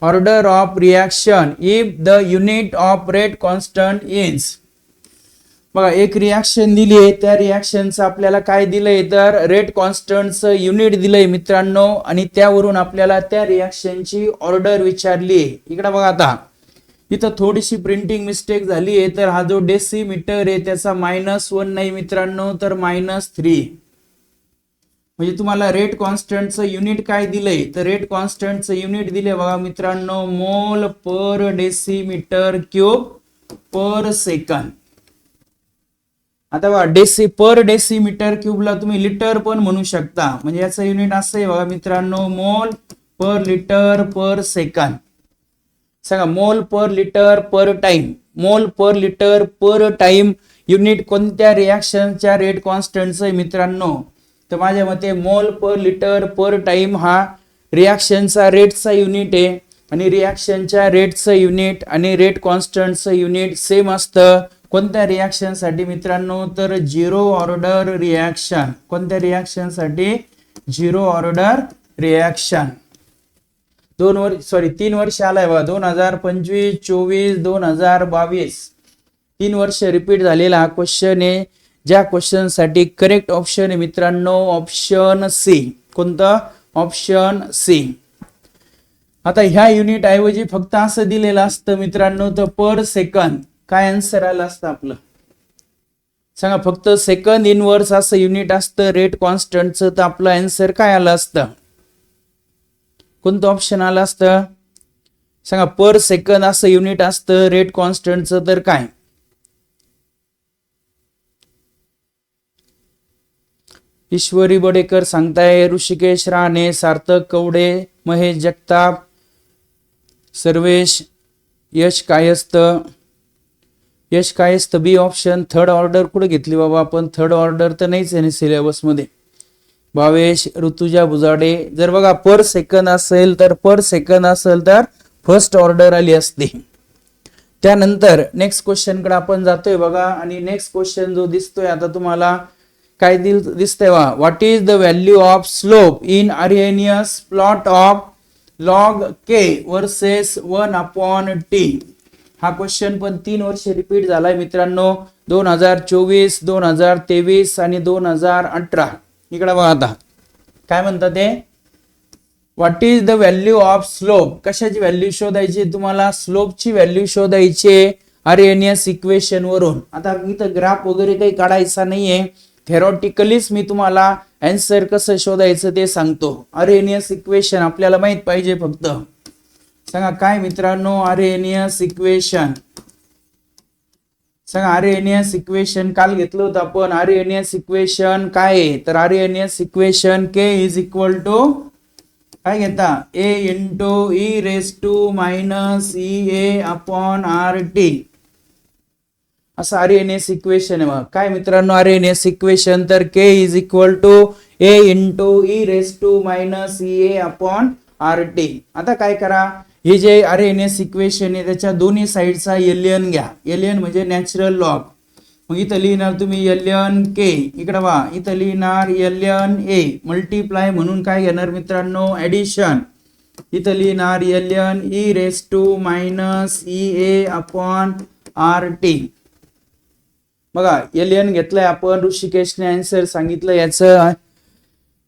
order of reaction if the unit of rate constant is. बघा एक रिएक्शन दिली आहे, त्या रिएक्शनचं आपल्याला काय दिलंय, तर रेट कॉन्स्टंटचं युनिट दिलंय मित्रांनो, आणि त्यावरून आपल्याला त्या रिएक्शनची ऑर्डर विचारली आहे. इकडे बघा, आता इथं थोडीशी प्रिंटिंग मिस्टेक झाली आहे, तर हा जो डेसिमीटर आहे त्याचा -1 नाही मित्रांनो, तर -3. म्हणजे तुम्हाला रेट कॉन्स्टंटचं युनिट काय दिलंय, तर रेट कॉन्स्टंटचं युनिट दिले बघा मित्रांनो, मोल पर डेसिमीटर क्यूब पर सेकंद. आता बघा पर डेसिमीटर क्यूबला तुम्ही लिटर पण म्हणू शकता, म्हणजे याचं युनिट असं आहे बघा मित्रांनो, मोल पर लिटर पर सेकंद. सांगा, मोल पर लिटर पर टाइम, मोल per litre per time unit कोणत्या रिएक्शनच्या रेट कॉन्स्टंटचं आहे मित्रांनो, तर माझ्या मते मोल पर लिटर पर टाइम हा रिएक्शनचा रेटचा युनिट आहे, आणि रिएक्शनच्या रेटचं युनिट आणि रेट कॉन्स्टंटचं युनिट सेम असतं. कोणत्या रिएक्शन साठी मित्रांनो, तर झिरो ऑर्डर रिएक्शन. कोणत्या रिएक्शन साठी, झिरो ऑर्डर रिएक्शन. 3 वर्ष आलाय बघा, 2025, 24, 2022 3 वर्ष रिपीट झालेला हा क्वेश्चन आहे. ज्या क्वेश्चन साठी करेक्ट ऑप्शन आहे मित्रांनो, ऑप्शन सी. कोणतं, ऑप्शन सी. आता ह्या युनिट ऐवजी फक्त असं दिलेलं असतं मित्रांनो, तर पर सेकंद. काय आन्सर आलं असतं आपलं, सांगा, फक्त सेकंद इनवर्स असं युनिट असतं रेट कॉन्स्टंटचं, तर आपलं आन्सर काय आलं असतं, कोणतं ऑप्शन आलं असतं, सांगा. पर सेकंद असं युनिट असतं रेट कॉन्स्टंटचं, तर काय. ईश्वरी बडेकर सांगताय, ऋषिकेश राणे, सार्थक कवडे, महेश जगताप, सर्वेश, यश कायस्थ. यश Kayastha B option. Third order कुठे घेतली बाबा आपण, थर्ड ऑर्डर तर नाहीच आहे सिलेबस मध्ये. भावेश, ऋतुजा बुजाडे. जर बघा पर सेकंद असेल तर फर्स्ट ऑर्डर आली असते. त्यानंतर नेक्स्ट क्वेश्चन कडे आपण जातोय बघा, आणि नेक्स्ट क्वेश्चन जो दिसतोय आता तुम्हाला काय दिसतंय बघा, what is the value of slope in Arrhenius plot of log K versus 1/t. हा क्वेश्चन पण 3 वर्ष रिपीट झालाय मित्रांनो, 2024, 2023 आणि 2018. इकडे बघा, आता काय म्हणतात ते, what is the value of slope. कशाची व्हॅल्यू शोधायची तुम्हाला, स्लोपची व्हॅल्यू शोधायची आर्हेनियस इक्वेशन वरून. आता इथं ग्राफ वगैरे काही काढायचा नाहीये, थेरॉटिकलीच मी तुम्हाला आन्सर कसं शोधायचं ते सांगतो. आर्हेनियस इक्वेशन आपल्याला माहित पाहिजे फक्त. सांगा काय मित्रांनो, आर्हेनियस इक्वेशन. सांगा, आर्हेनियस इक्वेशन काल घेतलं होतं आपण. आर्हेनियस इक्वेशन काय आहे, तर Arrhenius equation K is equal to काय घेता, A into e raise to minus E A upon R T. असं आर्हेनियस इक्वेशन आहे. काय मित्रांनो आर्हेनियस इक्वेशन, तर K is equal to A into e raise to minus E A upon R T. आता काय करा, हे जे आर्हेनियस इक्वेशन आहे त्याच्या दोन्ही साइडचा एलएन घ्या. एलएन म्हणजे नॅचरल लॉग. मग इथं लिहिणार तुम्ही एलएन के, इकडे वा इथं लिहिणार एलएन ए, मल्टिप्लाय म्हणून काय घेणार मित्रांनो, ऍडिशन. इथं लिहिणार ln e raise to minus E A upon R T. बघा एलएन घेतलंय आपण, ऋषिकेशने आन्सर सांगितलं याचं.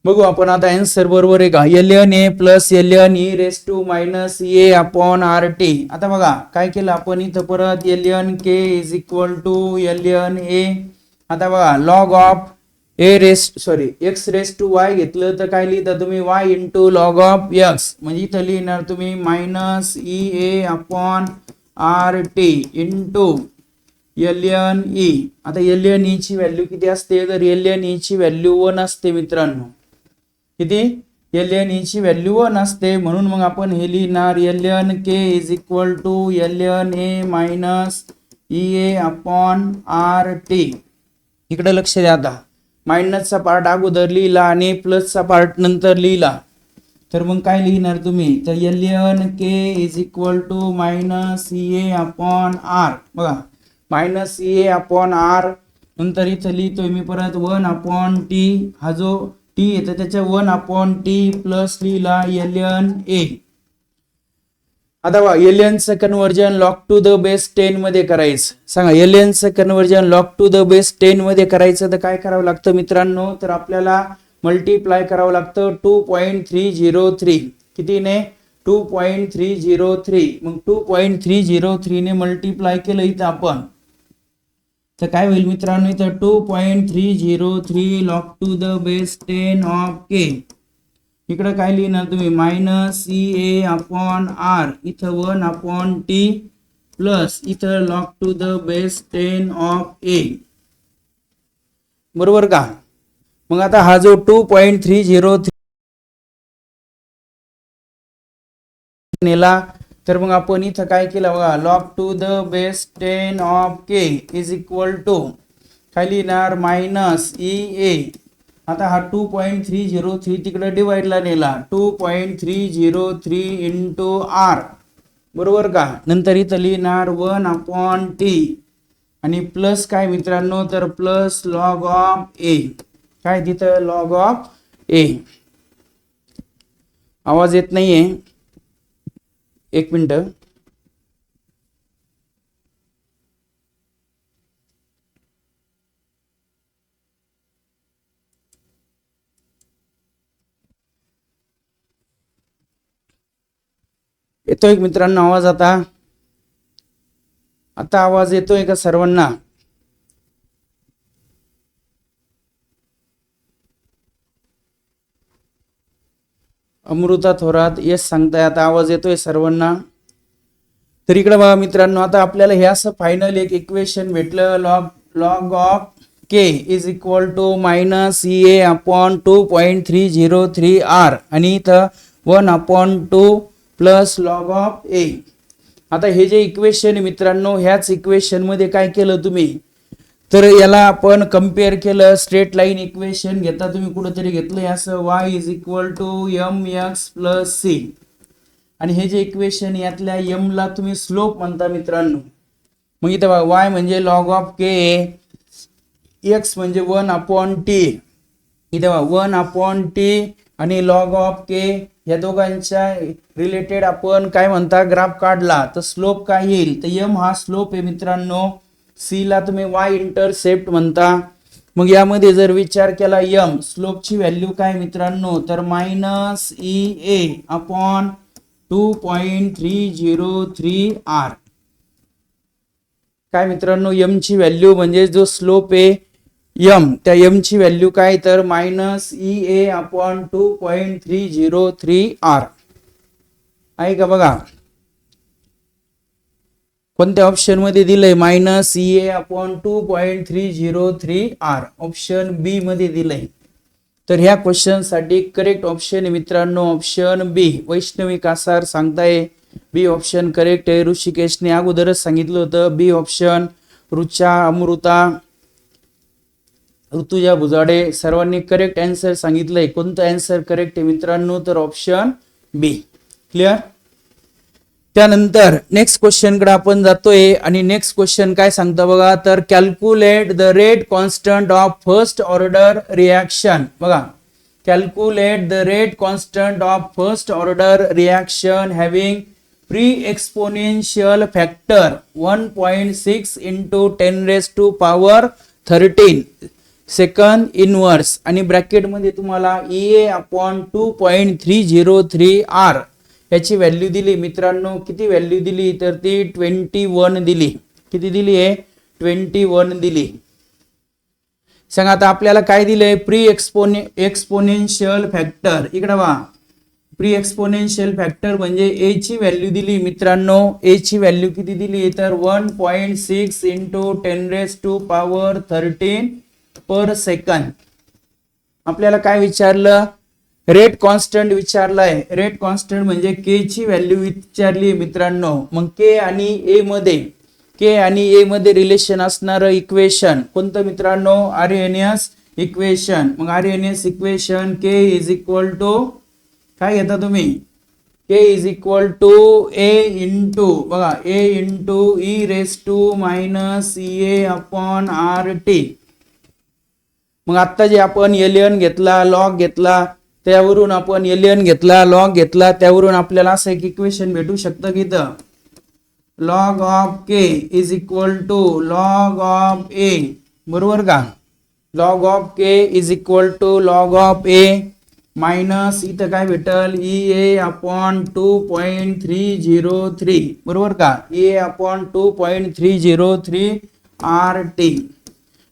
बघू आपण आता आन्सर बरोबर आहे का, LN A plus LN e raise to minus A upon R T. आता बघा काय केलं आपण इथं परत, LN K is equal to LN A. आता बघा log of X raise to Y घेतलं तर काय लिहिता तुम्ही, Y into log of X. म्हणजे इथं लिहिणार तुम्ही minus E A upon R T into ln e. आता ln e ची व्हॅल्यू किती असते तर ln e ची व्हॅल्यू 1 असते मित्रांनो. किती ln e ची व्हॅल्यू 1 असते म्हणून मग आपण हे लिहिणार ln k is equal to ln a minus ea upon R T. इकडे लक्ष द्या, आता मायनसचा पार्ट अगोदर लिहिला आणि प्लसचा पार्ट नंतर लिहिला तर मग काय लिहिणार तुम्ही तर ln k is equal to minus ea upon R. बघा मायनस ea अपॉन आर नंतर इथं लिहितोय मी परत 1 अपॉन टी. हा जो टी येतो त्याच्या 1 अपॉन टी प्लस लिहिला ln a. आता बघा ln चं conversion log to the base 10 मध्ये करायचं. सांगा ln चं conversion log to the base 10 मध्ये करायचं तर काय करावं लागतं मित्रांनो तर आपल्याला मल्टिप्लाय करावं लागतं 2.303. कितीने 2.303. मग 2.303 ने मल्टिप्लाय केलं इथं आपण तर काय होईल मित्रांनो इथं 2.303 log to the base 10 of k. इकडे काय लिहिणार तुम्ही मायनस ea अपॉन आर इथं 1 अपॉन टी प्लस इथं log to the base 10 of a. बरोबर का. मग आता हा जो 2.303 नेला तर मग आपण इथं काय केलं बघा log to the base 10 of k is equal to काय लिहिणार मायनस ea. आता हा 2.303 तिकडे डिवाइडला नेला 2.303 इंटू आर. बरोबर का. नंतर इथं लिहिणार 1 अपॉन टी आणि प्लस काय मित्रांनो तर प्लस लॉग ऑफ ए. काय तिथं लॉग ऑफ ए. आवाज येत नाहीये, एक मिनिट. येतोय मित्रांनो आवाज आता आवाज येतोय का सर्वांना. अमृता थोरात येस सांगताय आता आवाज येतोय सर्वांना. तर इकडे बघा मित्रांनो आता आपल्याला हे असं फायनल एक इक्वेशन भेटलं log of k is equal to minus ea upon 2.303 R आणि इथं 1 upon 2 plus log of a. आता हे जे इक्वेशन आहे मित्रांनो ह्याच इक्वेशन मध्ये काय केलं तुम्ही तर याला आपण कंपेअर केलं. स्ट्रेट लाईन इक्वेशन घेता तुम्ही कुठेतरी घेतलंय असं y is equal to mx plus c आणि हे जे इक्वेशन यातल्या m ला तुम्ही स्लोप म्हणता मित्रांनो. मग इथे बघा y म्हणजे लॉग ऑफ k, x म्हणजे 1 अपॉन t. इथे बघा 1 अपॉन t आणि लॉग ऑफ k या दोघांच्या रिलेटेड आपण काय म्हणता ग्राफ काढला तर स्लोप काय येईल तर m हा स्लोप आहे मित्रांनो. c ला तुम्ही y इंटरसेप्ट म्हणता. मग यामध्ये जर विचार केला m स्लोपची व्हॅल्यू काय मित्रांनो तर मायनस ea अपॉन 2.303 आर. काय मित्रांनो m ची व्हॅल्यू म्हणजे जो स्लोप आहे m त्या m ची व्हॅल्यू काय तर मायनस ea अपॉन 2.303 आर आहे का. बघा कोणत्या ऑप्शन मध्ये दिलंय minus ea upon 2.303 R. Option B मध्ये दिलंय. तर ह्या क्वेश्चन साठी करेक्ट ऑप्शन आहे मित्रांनो ऑप्शन बी. वैष्णवी कासार सांगताय बी ऑप्शन करेक्ट आहे. ऋषिकेशने अगोदरच सांगितलं होतं बी ऑप्शन. रुचा, अमृता, ऋतुजा भुजाडे सर्वांनी करेक्ट आन्सर सांगितलंय. कोणतं आन्सर करेक्ट आहे मित्रांनो तर ऑप्शन बी. क्लिअर. त्यानंतर नेक्स्ट क्वेश्चन कडे आपण जातोय आणि नेक्स्ट क्वेश्चन काय सांगता बघा तर calculate the rate constant of first order reaction. बघा calculate the rate constant of first order reaction having pre exponential factor 1.6 into 10⁻13 second inverse आणि ब्रॅकेट मध्ये तुम्हाला ea अपॉन 2.303 आर याची व्हॅल्यू दिली मित्रांनो. किती व्हॅल्यू दिली तर ती 21 दिली. किती दिली आहे 21 दिली. सांगा आता आपल्याला काय दिलंय प्री एक्सपोनेन्शियल फॅक्टर. इकडे बघा प्री एक्सपोनेन्शियल फॅक्टर म्हणजे ए ची व्हॅल्यू दिली मित्रांनो, ए ची व्हॅल्यू किती दिली तर 1.6 इंटू 10⁻13 पर सेकंद. आपल्याला काय विचारलं, रेट कॉन्स्टंट विचारलाय. रेट कॉन्स्टंट म्हणजे के ची व्हॅल्यू विचारली मित्रांनो. मग के आणि ए मध्ये रिलेशन असणारं इक्वेशन कोणतं मित्रांनो, आरएनएस इक्वेशन. मग Arrhenius equation K is equal to काय घेता तुम्ही, K is equal to A into बघा A into e raise to minus A upon R T. मग आता जे आपण एलियन घेतला, लॉग घेतला, त्यावरून आपण एलियन घेतला, लॉग घेतला, त्यावरून आपल्याला असं एक इक्वेशन भेटू शकतं की इथं log of K is equal to log of A, बरोबर का. Log of K is equal to log of A minus इथं काय भेटल ई ए अपॉन 2.303, बरोबर का, ए अपॉन 2.303 आर टी.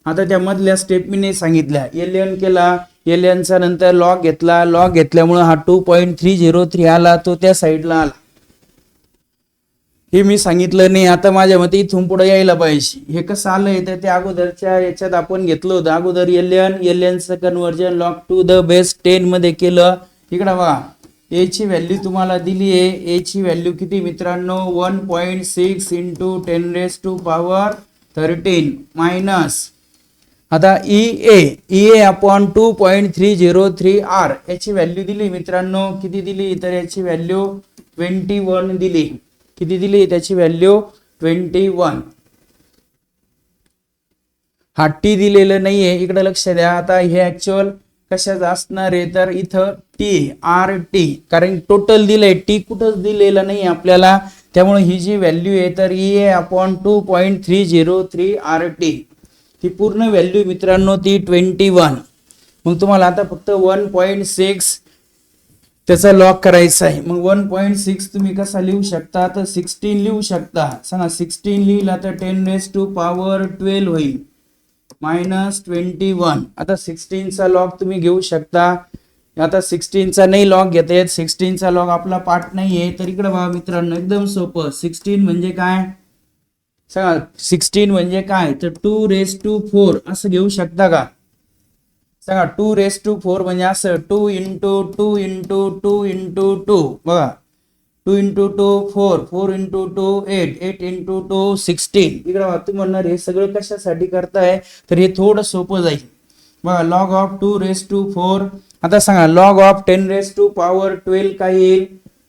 आता त्या मधल्या स्टेप मी नाही सांगितल्या. एलियन केला, एलियनचा नंतर लॉग घेतला, लॉग घेतल्यामुळे हा 2.303 आला, तो त्या साईडला आला. हे मी सांगितलं नाही. आता माझ्या मते इथून पुढे यायला पाहिजे. हे कसं आलंय तर त्या अगोदरच्या याच्यात आपण घेतलं होतं. अगोदर एलियनचं conversion log to the base 10 मध्ये केलं. इकडे बघा ए ची व्हॅल्यू तुम्हाला दिली आहे. ए ची व्हॅल्यू किती मित्रांनो 1.6 इंटू 10⁻13 मायनस आता ई ए अपॉन 2.303 आर याची व्हॅल्यू दिली मित्रांनो. किती दिली तर याची व्हॅल्यू 21 दिली. किती दिली त्याची व्हॅल्यू 21. हा टी दिलेलं नाहीये, इकडे लक्ष द्या. आता हे ऍक्च्युअल कशाचं असणार आहे तर इथं टी आर टी, कारण टोटल दिलंय, टी कुठंच दिलेलं नाही आपल्याला. त्यामुळे ही जी व्हॅल्यू आहे तर E A upon 2.303 R T, ती पूर्ण व्हॅल्यू मित्रांनो ती 21. मग तुम्हाला आता फक्त 1.6 त्याचा लॉग करायचा आहे. मग 1.6 तुम्ही कसा लिहू शकता तर 16 लिहू शकता. सांगा 16 लिहिला तर 10⁻12 होईल मायनस 21. आता 16 चा लॉग तुम्ही घेऊ शकता. आता 16 चा नाही लॉग घेता येत, 16 चा लॉग आपला पार्ट नाहीये. तर इकडे बघा मित्रांनो एकदम सोपं. 16 म्हणजे काय सांगा, 16 म्हणजे काय तर 2⁴ असं घेऊ शकता का सांगा. 2⁴ म्हणजे असं 2 इंटू 2 इंटू 2 इंटू 2 बघा 2 इंटू 2 4, 4 इंटू 2 8, 8 इंटू 2 16. इकडे बघा तुम्ही म्हणणार हे सगळं कशासाठी करताय तर हे थोडं सोपं जाईल. बघा लॉग ऑफ 2⁴. आता सांगा लॉग ऑफ 10⁻12 काय येईल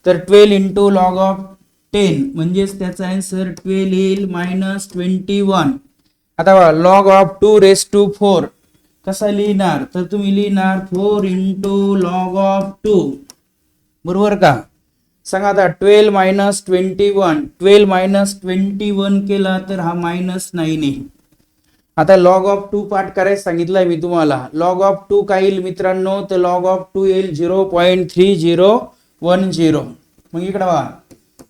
तर 12 इंटू लॉग ऑफ 10 म्हणजेच त्याचा आन्सर 12 येईल मायनस 21. आता बघा लॉग ऑफ 2⁴ कसा लिहिणार तर तुम्ही लिहिणार 4 इंटू लॉग ऑफ 2, बरोबर का. सांगा आता 12 मायनस 21, 12 मायनस 21 केला तर हा -9 आहे. आता लॉग ऑफ 2 पार्ट करायला सांगितलंय मी तुम्हाला. लॉग ऑफ 2 काय येईल मित्रांनो तर लॉग ऑफ 2 येईल 0.3010. मग इकडे बघा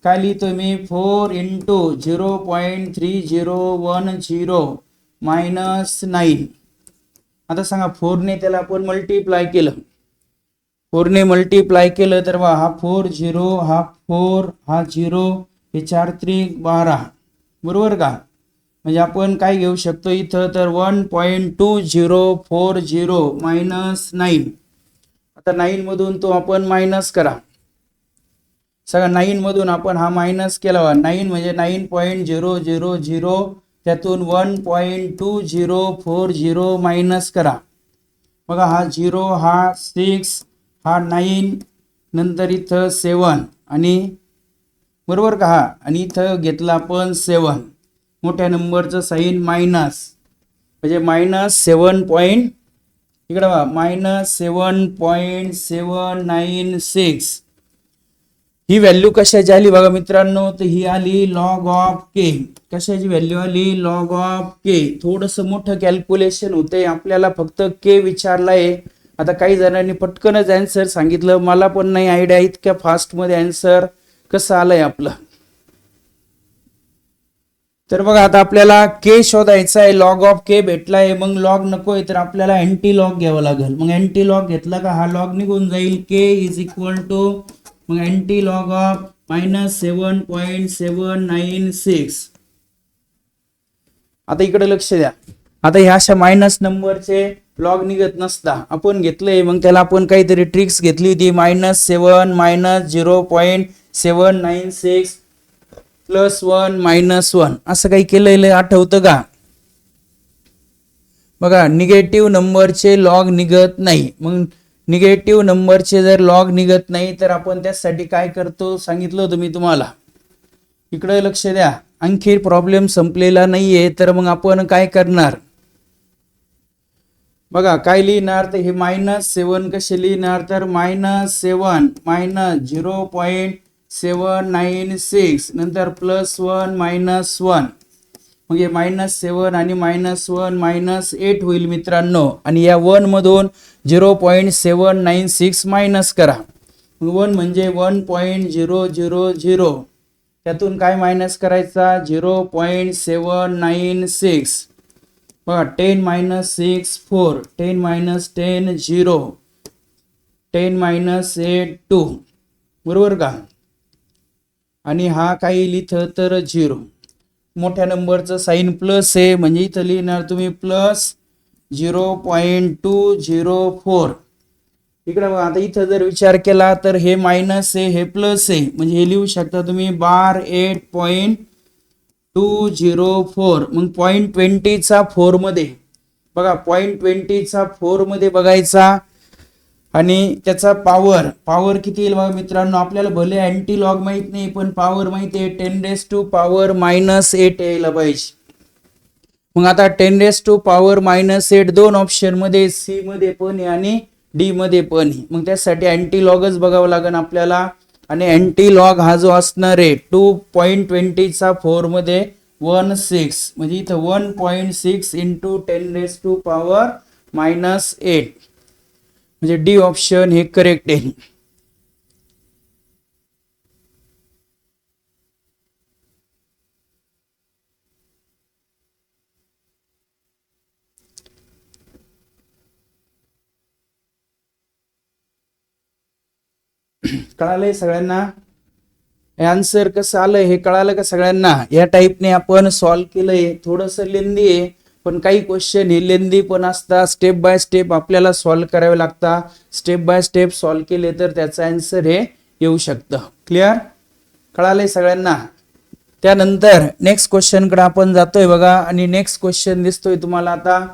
काय लिहितो मी 4 इंटू 0.3010 मायनस 9. आता सांगा 4 ने त्याला आपण मल्टिप्लाय केलं, 4 ने मल्टिप्लाय केलं तर बघा हा 4 0 हा 4 हा 0 हे 4 3 12, बरोबर का. म्हणजे आपण काय घेऊ शकतो इथं तर 1.2040 मायनस 9. आता 9 मधून तो आपण मायनस करा. सगळा 9 मधून आपण हा मायनस केला. 9 म्हणजे 9.000 त्यातून 1.2040 मायनस करा. बघा हा 0 हा 6 हा 9 नंतर इथं 7 आणि बरोबर का हा आणि इथं घेतला आपण 7 मोठ्या नंबरचं साइन मायनस म्हणजे -7. इकडे बघा -7.796. ही व्हॅल्यू कशाची आली बघा मित्रांनो तर ही आली लॉग ऑफ के. कशाची व्हॅल्यू आली लॉग ऑफ के. थोडस मोठं कॅल्क्युलेशन होते आपल्याला, फक्त के विचारलाय. आता काही जणांनी पटकनच आन्सर सांगितलं, मला पण नाही आयडिया इतक्या फास्ट मध्ये आन्सर कसं आलंय आपलं. तर बघा आता आपल्याला के शोधायचा आहे. लॉग ऑफ के भेटलाय. मग लॉग नकोय तर आपल्याला अँटी लॉग घ्यावं लागेल. मग अँटी लॉग घेतला का हा लॉग निघून जाईल. के इज इक्वल टू मग अँटी लॉग ऑफ -7.796. आता इकडे लक्ष द्या. आता ह्या अशा मायनस नंबरचे लॉग निघत नसता आपण घेतलंय, मग त्याला आपण काहीतरी ट्रिक्स घेतली होती. -7 -0.796 +1 -1 असं काही केलेलं आठवतं का? बघा निगेटिव्ह नंबरचे लॉग निघत नाही. मग निगेटिव्ह नंबरचे जर लॉग निघत नाही तर आपण त्यासाठी काय करतो सांगितलं होतं मी तुम्हाला. इकडे लक्ष द्या. आणखी प्रॉब्लेम संपलेला नाहीये, तर मग आपण काय करणार बघा. काय लिहिणार तर हे -7 कसे लिहिणार तर -7 -0.796 नंतर +1 -1. मग हे -7 आणि -1 -8 होईल मित्रांनो. आणि या 1 मधून 0.796 मायनस करा. 1 म्हणजे 1.000. त्यातून काय मायनस करायचा 0.796. बघा 10 - 6 4, 10 - 10 0, 10 - 8 2, बरोबर का? आणि हा काही लिहितं तर 0. मोठ्या नंबरचं साइन प्लस आहे म्हणजे इथं लिहिणार तुम्ही +0.204. इकडे बघा. आता इथं जर विचार केला तर हे मायनस आहे हे प्लस आहे, म्हणजे हे लिहू शकता तुम्ही -8.204. मग 0.20चा 4 मध्ये बघा, 0.20चा 4 मध्ये बघायचा आणि त्याचा पॉवर किती येईल बघा मित्रांनो. आपल्याला भले अँटी लॉग माहित नाही पण पॉवर माहिती आहे. 10⁻⁻8 यायला पाहिजे. मग आता 10⁻⁻8 दोन ऑप्शन मध्ये, सी मध्ये पण आहे आणि डी मध्ये पण आहे. मग त्यासाठी अँटी लॉगच बघावं लागेल आपल्याला. आणि अँटी लॉग हा जो असणार आहे 2.20चा 4 मध्ये 16, म्हणजे इथं 1.6 × 10⁻⁻8, म्हणजे डी ऑप्शन हे करेक्ट आहे. कळालंय सगळ्यांना? आन्सर कसं आलंय हे कळालं का सगळ्यांना? या टाईपने आपण सॉल्व केलंय. थोडंसं लेंदी आहे पण काही क्वेश्चन हे लेंदी पण असतात. स्टेप बाय स्टेप आपल्याला सॉल्व करावे लागतात. स्टेप बाय स्टेप सॉल्व केले तर त्याचं आन्सर हे येऊ शकतं. क्लिअर? कळालंय सगळ्यांना? त्यानंतर नेक्स्ट क्वेश्चन कडे आपण जातोय बघा. आणि नेक्स्ट क्वेश्चन दिसतोय तुम्हाला आता.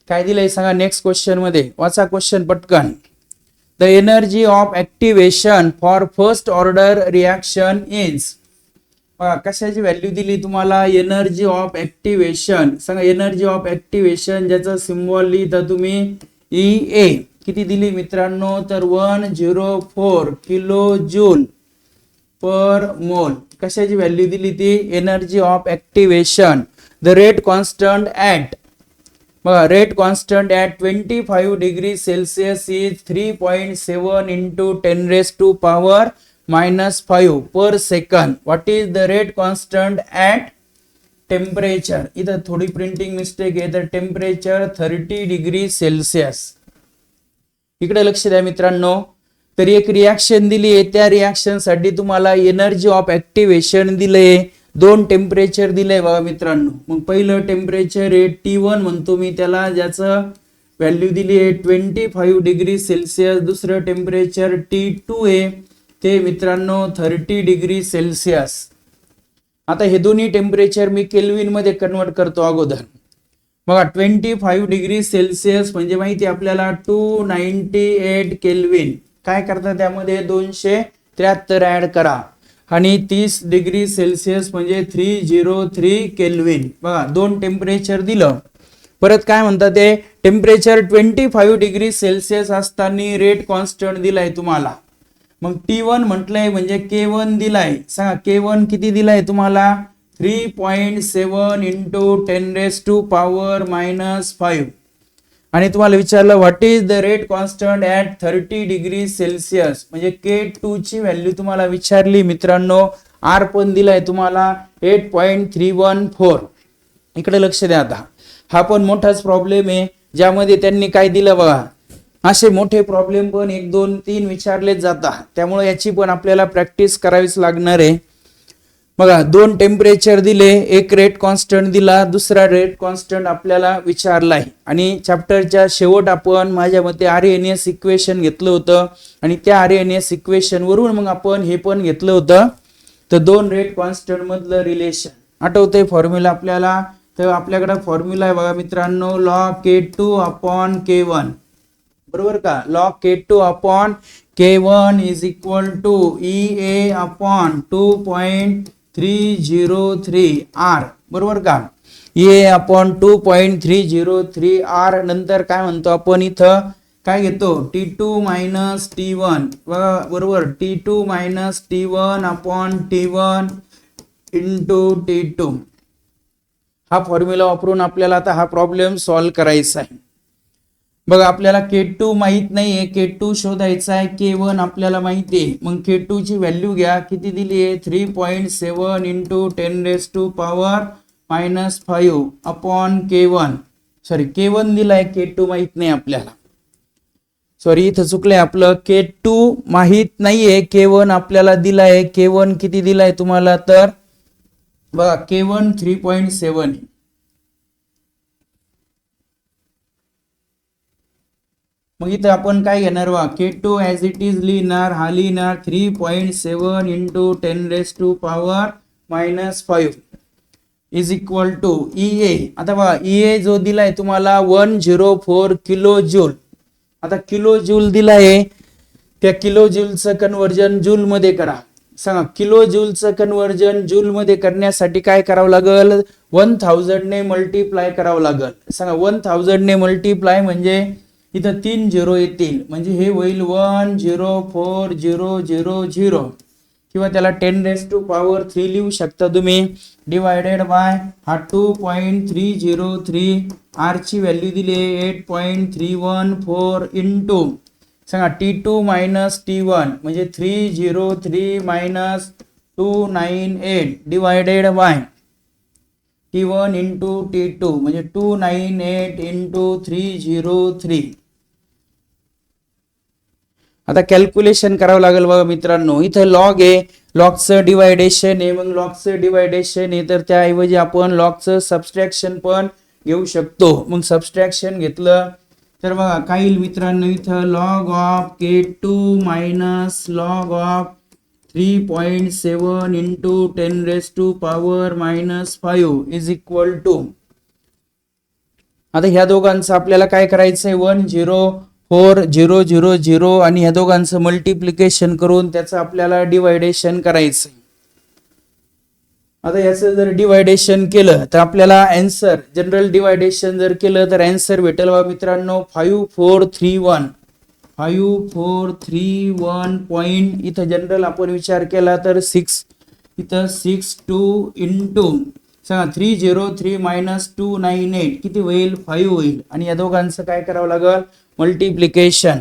काय दिलंय सांगा नेक्स्ट क्वेश्चन मध्ये? वाचा क्वेश्चन पटकन. The energy of activation for first order reaction is. कशाची व्हॅल्यू दिली तुम्हाला? Energy of activation. सांगा एनर्जी ऑफ ऍक्टिव्हेशन ज्याचा सिम्बॉल लिहिता तुम्ही EA. किती दिली मित्रांनो? तर 104 किलो जूल पर मोल. कशाची व्हॅल्यू दिली ती? Energy of activation. The rate constant at बघा, rate constant at 25 degree Celsius is 3.7 × 10⁻⁻5 per second. What is the rate constant at temperature? इथं थोडी प्रिंटिंग मिस्टेक आहे. तर टेम्परेचर 30 डिग्री सेल्सिअस. इकडे लक्ष द्या मित्रांनो. तर एक रिॲक्शन दिली आहे, त्या रिॲक्शन साठी तुम्हाला एनर्जी ऑफ ऍक्टिव्हेशन दिलंय. दोन टेम्परेचर दिलंय बघा मित्रांनो. मग पहिलं टेम्परेचर आहे T1 म्हणतो मी त्याला, ज्याचं व्हॅल्यू दिली आहे 25 डिग्री सेल्सिअस. दुसरं टेम्परेचर T2 आहे, ते मित्रांनो 30 डिग्री सेल्सिअस. आता हे दोन्ही टेम्परेचर मी केल्विन मध्ये कन्वर्ट करतो अगोदर. बघा 25 डिग्री सेल्सिअस म्हणजे माहिती आपल्याला 298 केल्विन. काय करता त्यामध्ये 273 ऍड करा. आणि 30 डिग्री सेल्सिअस म्हणजे 303 केल्विन. बघा दोन टेम्परेचर दिलं. परत काय म्हणतात ते? टेम्परेचर 25 डिग्री सेल्सिअस असताना रेट कॉन्स्टंट दिलाय तुम्हाला. मग T1 म्हटलंय म्हणजे K1 दिलाय. सांगा K1 किती दिलाय तुम्हाला? 3.7 × 10⁻⁻5. आणि तुम्हाला विचारलं what is the rate constant at 30 degree Celsius, म्हणजे K2 ची व्हॅल्यू तुम्हाला विचारली मित्रांनो. R पण दिलाय तुम्हाला 8.314. इकडे लक्ष द्या. आता हा पण मोठाच प्रॉब्लेम आहे, ज्यामध्ये त्यांनी काय दिलं बघा. असे मोठे प्रॉब्लेम पण 1 2 3 विचारले जातात, त्यामुळे याची पण आपल्याला प्रॅक्टिस करावीच लागणार आहे. बघा, 2 टेम्परेचर दिले, एक रेट कॉन्स्टंट दिला, दुसरा रेट कॉन्स्टंट आपल्याला विचारलाय. आणि चॅप्टरच्या शेवट आपण माझ्या मते आरएनएस इक्वेशन घेतलं होतं आणि त्या आरएनएस इक्वेशन वरून मग आपण हे पण घेतलं होतं, तर 2 रेट कॉन्स्टंट मधलं रिलेशन आठवतंय फॉर्म्युला आपल्याला. तर आपल्याकडे फॉर्म्युला आहे बघा मित्रांनो, log k2 upon k1, बरोबर का. log k2 upon k1 is equal to EA upon 2.303 R, बरोबर का. EA upon 2.303 R. नंतर काय म्हणतो आपण इथं, काय घेतो, T2 minus T1, बरोबर, T2 minus T1 upon T1 into T2. हा फॉर्म्युला वापरून आपल्याला आता हा प्रॉब्लेम सॉल्व्ह करायचा आहे. बघा, आपल्याला K2 माहित नाहीये, K2 शोधायचा आहे, K1 आपल्याला माहिती आहे. मग K2 ची व्हॅल्यू घ्या, किती दिली आहे, 3.7 into 10 raised to power minus 5 upon K1. Sorry, K1 दिलाय, K2 माहित नाही आपल्याला. सॉरी, इथं चुकलंय आपलं, K2 माहित नाहीये, K1 आपल्याला दिलाय. K1 किती दिलाय तुम्हाला, तर बघा K1 3.7. मग इथं आपण काय घेणार बघा, K2 ॲज इट इज लिहिणार, हा लिहिणार 3.7 into 10 raised to power minus 5 is equal to EA. आता बघा, EA जो दिलाय तुम्हाला 104 किलो जूल. आता किलो जूल दिलाय, त्या किलो जूलचं कन्वर्जन जूल मध्ये करा. सांगा, किलो जूलचं कन्वर्जन जूल मध्ये करण्यासाठी काय करावं लागेल, 1000 ने मल्टिप्लाय करावं लागेल. सांगा, 1000 ने मल्टिप्लाय म्हणजे इथं 3 0 येतील, म्हणजे हे होईल 104,000, किंवा त्याला 10 raised to power 3 लिहू शकता तुम्ही, डिवायडेड बाय हा 2.303 R ची व्हॅल्यू दिली 8.314 इंटू सांगा T2 मायनस T1 म्हणजे 303 minus 298 divided by T1 into T2 म्हणजे 298 इंटू 303. आता कॅल्क्युलेशन करावं लागेल बघा मित्रांनो. इथं लॉग आहे, लॉगचं डिवायडेशन आहे, मग लॉगचं डिवायडेशन आहे तर त्याऐवजी आपण लॉगचं सबस्ट्रॅक्शन पण घेऊ शकतो. मग सबस्ट्रॅक्शन घेतलं तर बघा काय येईल मित्रांनो, इथं log of K2 minus log of 3.7 into 10 raised to power minus 5 is equal to. आता ह्या दोघांचं आपल्याला काय करायचंय, 104,000 आणि ह्या दोघांचं मल्टिप्लिकेशन करून त्याचं आपल्याला डिवायडेशन करायचंय. आता याचं जर डिवायडेशन केलं तर आपल्याला आन्सर, जनरल डिवायडेशन जर केलं तर आन्सर भेटेल बघा मित्रांनो 5431 पॉइंट. इथं जनरल आपण विचार केला तर 6, इथं 62 इंटू सांगा 303 मायनस 298 किती होईल, 5 होईल. आणि या दोघांचं काय करावं लागेल, मल्टिप्लिकेशन.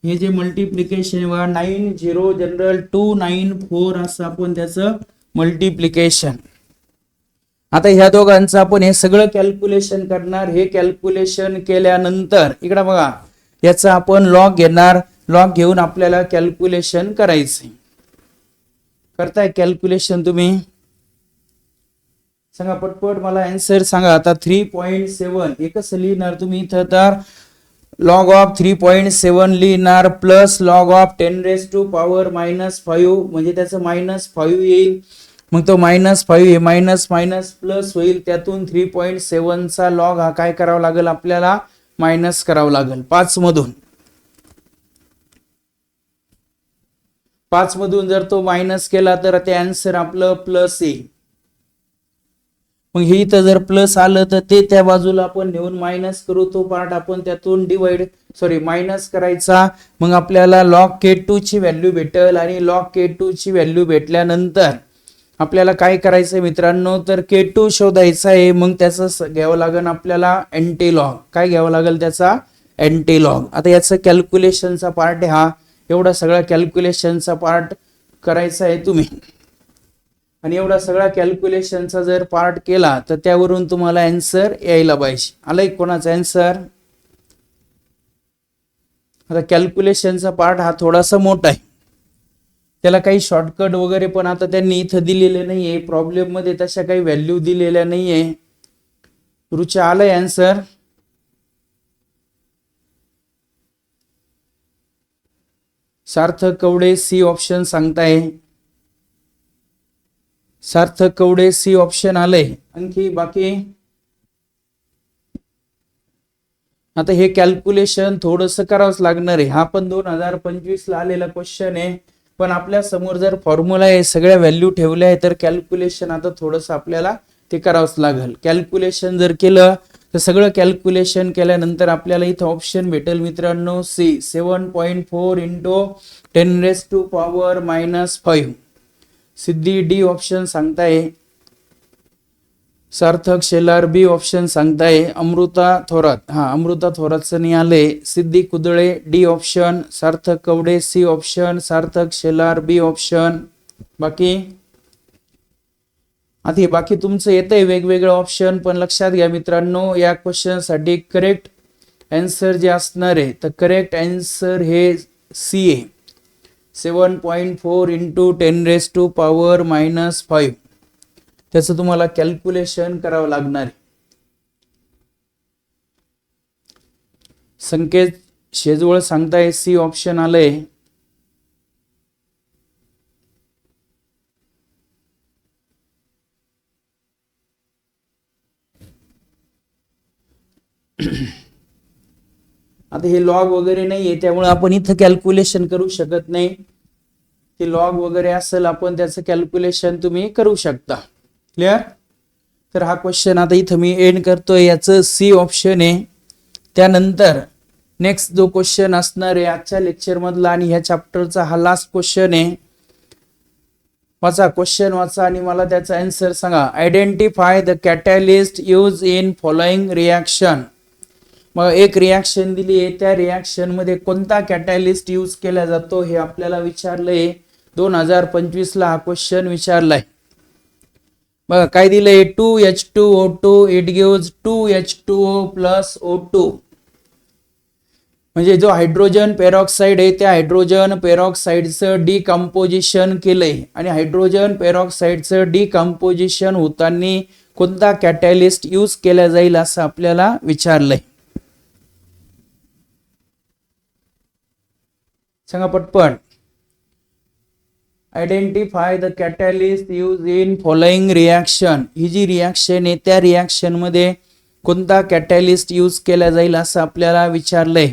हे जे मल्टिप्लिकेशन बघा 90 जनरल 294 असं आपण त्याचं मल्टिप्लिकेशन. आता ह्या दोघांचं आपण हे सगळं कॅल्क्युलेशन करणार. हे कॅल्क्युलेशन केल्यानंतर इकडे बघा याचा आपण लॉग घेणार, लॉग घेऊन आपल्याला कॅल्क्युलेशन करायचंय. करताय कॅल्क्युलेशन तुम्ही, सांगा पटपट मला आन्सर सांगा. आता 3.7 हे कसं लिहिणार तुम्ही, इथं तर लॉग ऑफ 3.7 लिहिणार plus log of 10 raised to power minus 5 म्हणजे त्याचं -5 येईल. मग तो -5 हे मायनस मायनस प्लस होईल, त्यातून 3.7 चा लॉग हा काय करावा लागेल आपल्याला, मायनस करावं लागेल 5 मधून. 5 मधून जर तो मायनस केला तर ते आन्सर आपलं प्लस येईल. मग हे इथं जर प्लस आलं तर ते त्या बाजूला आपण नेऊन मायनस करू, तो पार्ट आपण त्यातून मायनस करायचा. मग आपल्याला लॉग K2 ची व्हॅल्यू भेटेल आणि लॉग K2 ची व्हॅल्यू भेटल्यानंतर आपल्याला काय करायचंय मित्रांनो, तर K2 शोधायचा आहे. मग त्याचं घ्यावं लागेल आपल्याला एंटीलॉग. काय घ्यावं लागेल त्याचा, एंटीलॉग. आता याचं कॅल्क्युलेशनचा पार्ट आहे हा, एवढा सगळा कॅल्क्युलेशनचा पार्ट करायचा आहे तुम्ही. आणि एवढा सगळा कॅल्क्युलेशनचा जर पार्ट केला तर त्यावरून तुम्हाला आन्सर यायला पाहिजे. आलाय कोणाचा आन्सर, आता कॅल्क्युलेशनचा पार्ट हा थोडासा मोठा आहे, त्याला काही शॉर्टकट वगैरे पण आता त्यांनी इथं दिलेले नाहीये, प्रॉब्लेम मध्ये तशा काही व्हॅल्यू दिलेल्या नाहीये. रुचा आलंय आन्सर? सार्थक कवडे सी ऑप्शन सांगताय. सार्थक कवडे सी ऑप्शन आलंय. आणखी बाकी? आता हे कॅल्क्युलेशन थोडंसं करावंच लागणार आहे. हा पण 2025 ला आलेला क्वेश्चन आहे, पण आपल्या समोर जर फॉर्म्युला आहे, सगळ्या व्हॅल्यू ठेवल्या आहे, तर कॅल्क्युलेशन आता थोडंसं आपल्याला ते करावंच लागेल. कॅल्क्युलेशन जर केलं तर सगळं कॅल्क्युलेशन केल्यानंतर आपल्याला इथं ऑप्शन भेटेल मित्रांनो सी 7.4 इंटू 10⁻⁻5. सिद्धी डी ऑप्शन सांगताय. सार्थक शेलार बी ऑप्शन सांगताय. अमृता थोरात, अमृता थोरातचं नाही आले. सिद्धी Kudale D option. Sarthak Kawade C option. सार्थक शेलार बी ऑप्शन. बाकी आता हे बाकी तुमचं येतंय वेगवेगळं ऑप्शन, पण लक्षात घ्या मित्रांनो, या क्वेश्चन साठी करेक्ट आन्सर जे असणार आहे, तर करेक्ट आन्सर हे सी आहे. 7.4 इंटू 10⁻⁻5. त्याचं तुम्हाला कॅल्क्युलेशन करावं लागणार आहे. संकेत शेजवळ सांगताय सी ऑप्शन आलंय. आता हे लॉग वगैरे नाहीये, त्यामुळे आपण इथं कॅल्क्युलेशन करू शकत नाही. ते लॉग वगैरे असेल, आपण त्याचं कॅल्क्युलेशन तुम्ही करू शकता. क्लिअर? तर हा क्वेश्चन आता इथं मी एंड करतोय. याचं सी ऑप्शन आहे. त्यानंतर नेक्स्ट जो क्वेश्चन असणार आहे आजच्या लेक्चर मधला आणि ह्या चॅप्टरचा हा लास्ट क्वेश्चन आहे. वाचा क्वेश्चन, वाचा आणि मला त्याचा आन्सर सांगा. Identify the catalyst use in following reaction. मग एक रिॲक्शन दिली आहे, त्या रिॲक्शन मध्ये कोणता कॅटॅलिस्ट यूज केला जातो हे आपल्याला विचारलंय. 2025 ला हा क्वेश्चन विचारलाय. बघा काय दिलंय, 2H2O2 it gives 2H2O plus O2. म्हणजे जो हायड्रोजन पेरॉक्साइड आहे, त्या हायड्रोजन पेरॉक्साइडचं डिकम्पोजिशन केलंय आणि हायड्रोजन पेरॉक्साइडचं डिकम्पोजिशन होताना कोणता कॅटॅलिस्ट यूज केला जाईल असं आपल्याला विचारलंय. सांगा पटपट. Identify the catalyst use in following reaction. ही जी रिॲक्शन आहे त्या रिॲक्शन मध्ये कोणता कॅटॅलिस्ट यूज केला जाईल असं आपल्याला विचारलंय.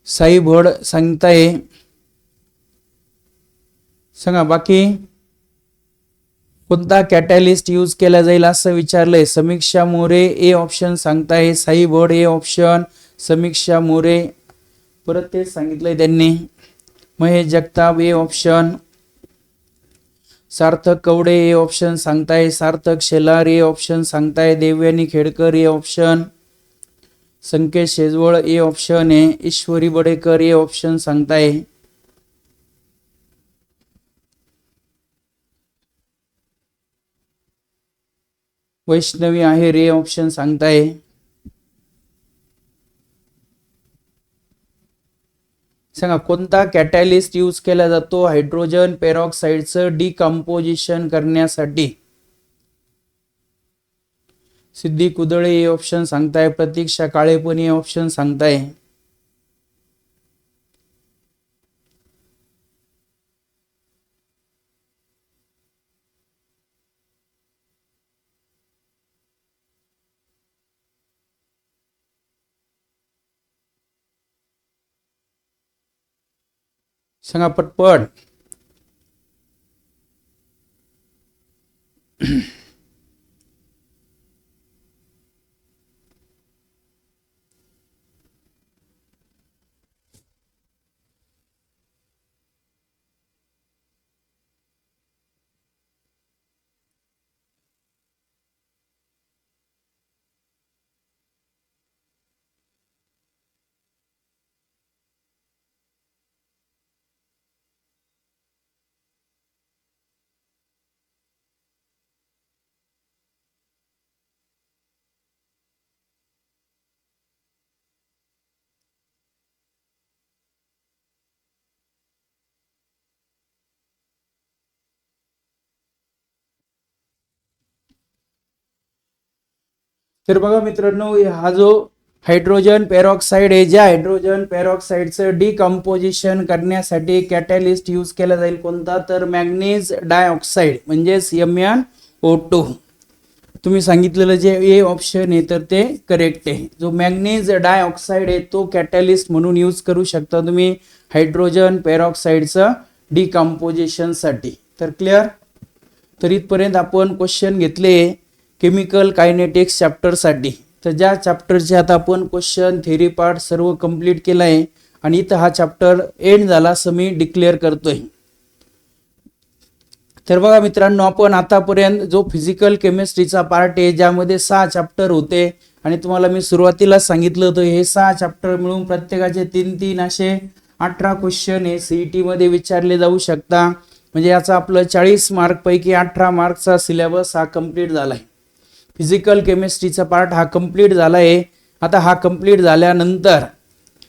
साई भोड सांगताय. सांगा बाकी कोणता कॅटॅलिस्ट यूज केला जाईल असं विचारलंय. समीक्षा मोरे ए ऑप्शन सांगताय. Sai Bhod A option. समीक्षा मोरे परत तेच सांगितलंय त्यांनी. Mahesh Jagtap A option. Sarthak Kawade A option सांगताय. सार्थक शेलार ए ऑप्शन सांगताय. Devyani Khedkar A option. Sanket Shejwal A option आहे. ईश्वरी बडेकर ए ऑप्शन सांगताय. वैष्णवी आहेर ए ऑप्शन सांगताय. सांगा कोणता कॅटॅलिस्ट यूज केला जातो हायड्रोजन पेरॉक्साइडचं डिकम्पोजिशन करण्यासाठी. सिद्धी कुदळे हे ऑप्शन सांगताय. प्रतीक्षा काळे पण हे ऑप्शन सांगताय. सांगा पटपट. तर बघा मित्रांनो, हा जो हायड्रोजन पेरॉक्साइड आहे, ज्या हायड्रोजन पेरॉक्साइडचं डिकम्पोजिशन करण्यासाठी कॅटॅलिस्ट यूज केला जाईल कोणता, तर मॅग्नीज डायऑक्साइड म्हणजेच MnO2. तुम्ही सांगितलेलं जे ए ऑप्शन आहे तर ते करेक्ट आहे. जो मॅग्नीज डायऑक्साइड आहे तो कॅटॅलिस्ट म्हणून यूज करू शकता तुम्ही हायड्रोजन पेरॉक्साइडचं डिकम्पोजिशन साठी. तर क्लिअर. तर इथपर्यंत आपण क्वेश्चन घेतले केमिकल कायनेटिक्स चॅप्टर साठी. तर ज्या चॅप्टरचे आता आपण क्वेश्चन थेरी पार्ट सर्व कंप्लीट केला आहे आणि इथं हा चॅप्टर एंड झाला असं मी डिक्लेअर करतोय. तर बघा मित्रांनो, आपण आतापर्यंत जो फिजिकल केमिस्ट्रीचा पार्ट आहे ज्यामध्ये 6 चॅप्टर होते आणि तुम्हाला मी सुरुवातीला सांगितलं होतं हे 6 चॅप्टर मिळून प्रत्येकाचे 3-3 असे 18 क्वेश्चन हे सीईटी मध्ये विचारले जाऊ शकता. म्हणजे याचा आपलं 40 मार्क पैकी 18 मार्कचा सिलेबस हा कंप्लीट झालाय. फिजिकल केमिस्ट्रीचा पार्ट हा कंप्लीट झालाय. आता हा कंप्लीट झाल्यानंतर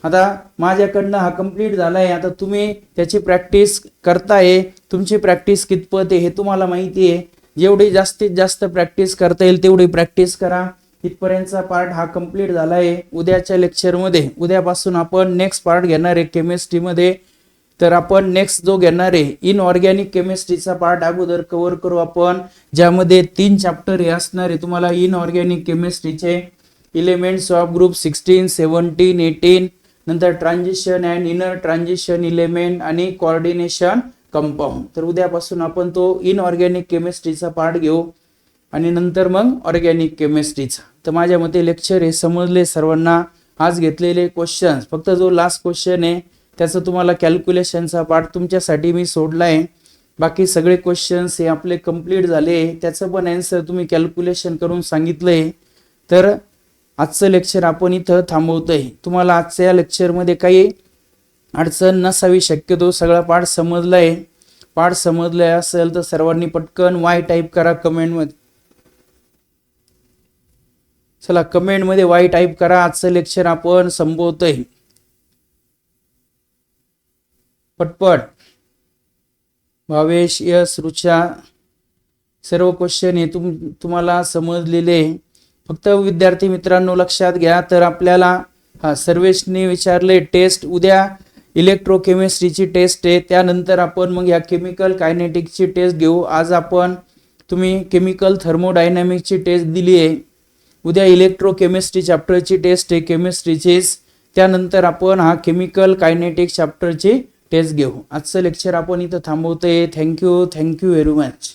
आता माझ्याकडनं हा कंप्लीट झालाय. आता तुम्ही त्याची प्रॅक्टिस करताय. तुमची प्रॅक्टिस कितपत आहे हे तुम्हाला माहिती आहे. जेवढी जास्तीत जास्त प्रॅक्टिस करता येईल तेवढी प्रॅक्टिस करा. इथपर्यंतचा पार्ट हा कंप्लीट झालाय. उद्याच्या लेक्चरमध्ये उद्यापासून आपण नेक्स्ट पार्ट घेणार आहे केमिस्ट्रीमध्ये. तर आपण नेक्स्ट जो घेणार आहे इनऑर्गॅनिक केमिस्ट्रीचा पार्ट अगोदर कव्हर करू आपण, ज्यामध्ये 3 चॅप्टर हे असणार आहे तुम्हाला इनऑर्गॅनिक केमिस्ट्रीचे. एलिमेंट्स ऑफ ग्रुप 16, 17, 18, नंतर transition and inner transition element आणि कोऑर्डिनेशन कंपाऊंड. तर उद्यापासून आपण तो इनऑर्गॅनिक केमिस्ट्रीचा पार्ट घेऊ आणि नंतर मग ऑर्गॅनिक केमिस्ट्रीचा. तर माझ्या मते लेक्चर हे समजले सर्वांना. आज घेतलेले क्वेश्चन्स फक्त जो लास्ट क्वेश्चन आहे त्याचं तुम्हाला कॅल्क्युलेशनचा पार्ट तुमच्यासाठी मी सोडला आहे. बाकी सगळे क्वेश्चन्स हे आपले कंप्लीट झाले. त्याचं पण आन्सर तुम्ही कॅल्क्युलेशन करून सांगितलंय. तर आजचं लेक्चर आपण इथं थांबवतोय. तुम्हाला आजच्या या लेक्चरमध्ये काही अडचण नसावी शक्यतो. सगळा पार्ट समजलाय. पार्ट समजलाय असेल तर सर्वांनी पटकन वाय टाईप करा कमेंटमध्ये. चला कमेंटमध्ये वाय टाईप करा. आजचं लेक्चर आपण संपवतोय पटपट. भावेश, यश, रुचा सर्व क्वेश्चन हे तुम्हाला समजलेले. फक्त विद्यार्थी मित्रांनो लक्षात घ्या. तर आपल्याला सर्वेशने विचारले टेस्ट उद्या इलेक्ट्रोकेमिस्ट्रीची टेस्ट आहे. त्यानंतर आपण मग या केमिकल कायनेटिक्सची टेस्ट घेऊ. आज आपण तुम्ही केमिकल थर्मोडायनॅमिक्सची टेस्ट दिली आहे. उद्या इलेक्ट्रोकेमिस्ट्री चॅप्टरची टेस्ट आहे केमिस्ट्रीचीच. त्यानंतर आपण हा केमिकल कायनेटिक्स चॅप्टरची टेस्ट घेऊ. आजचं लेक्चर आपण इथं थांबवतोय. Thank you very much.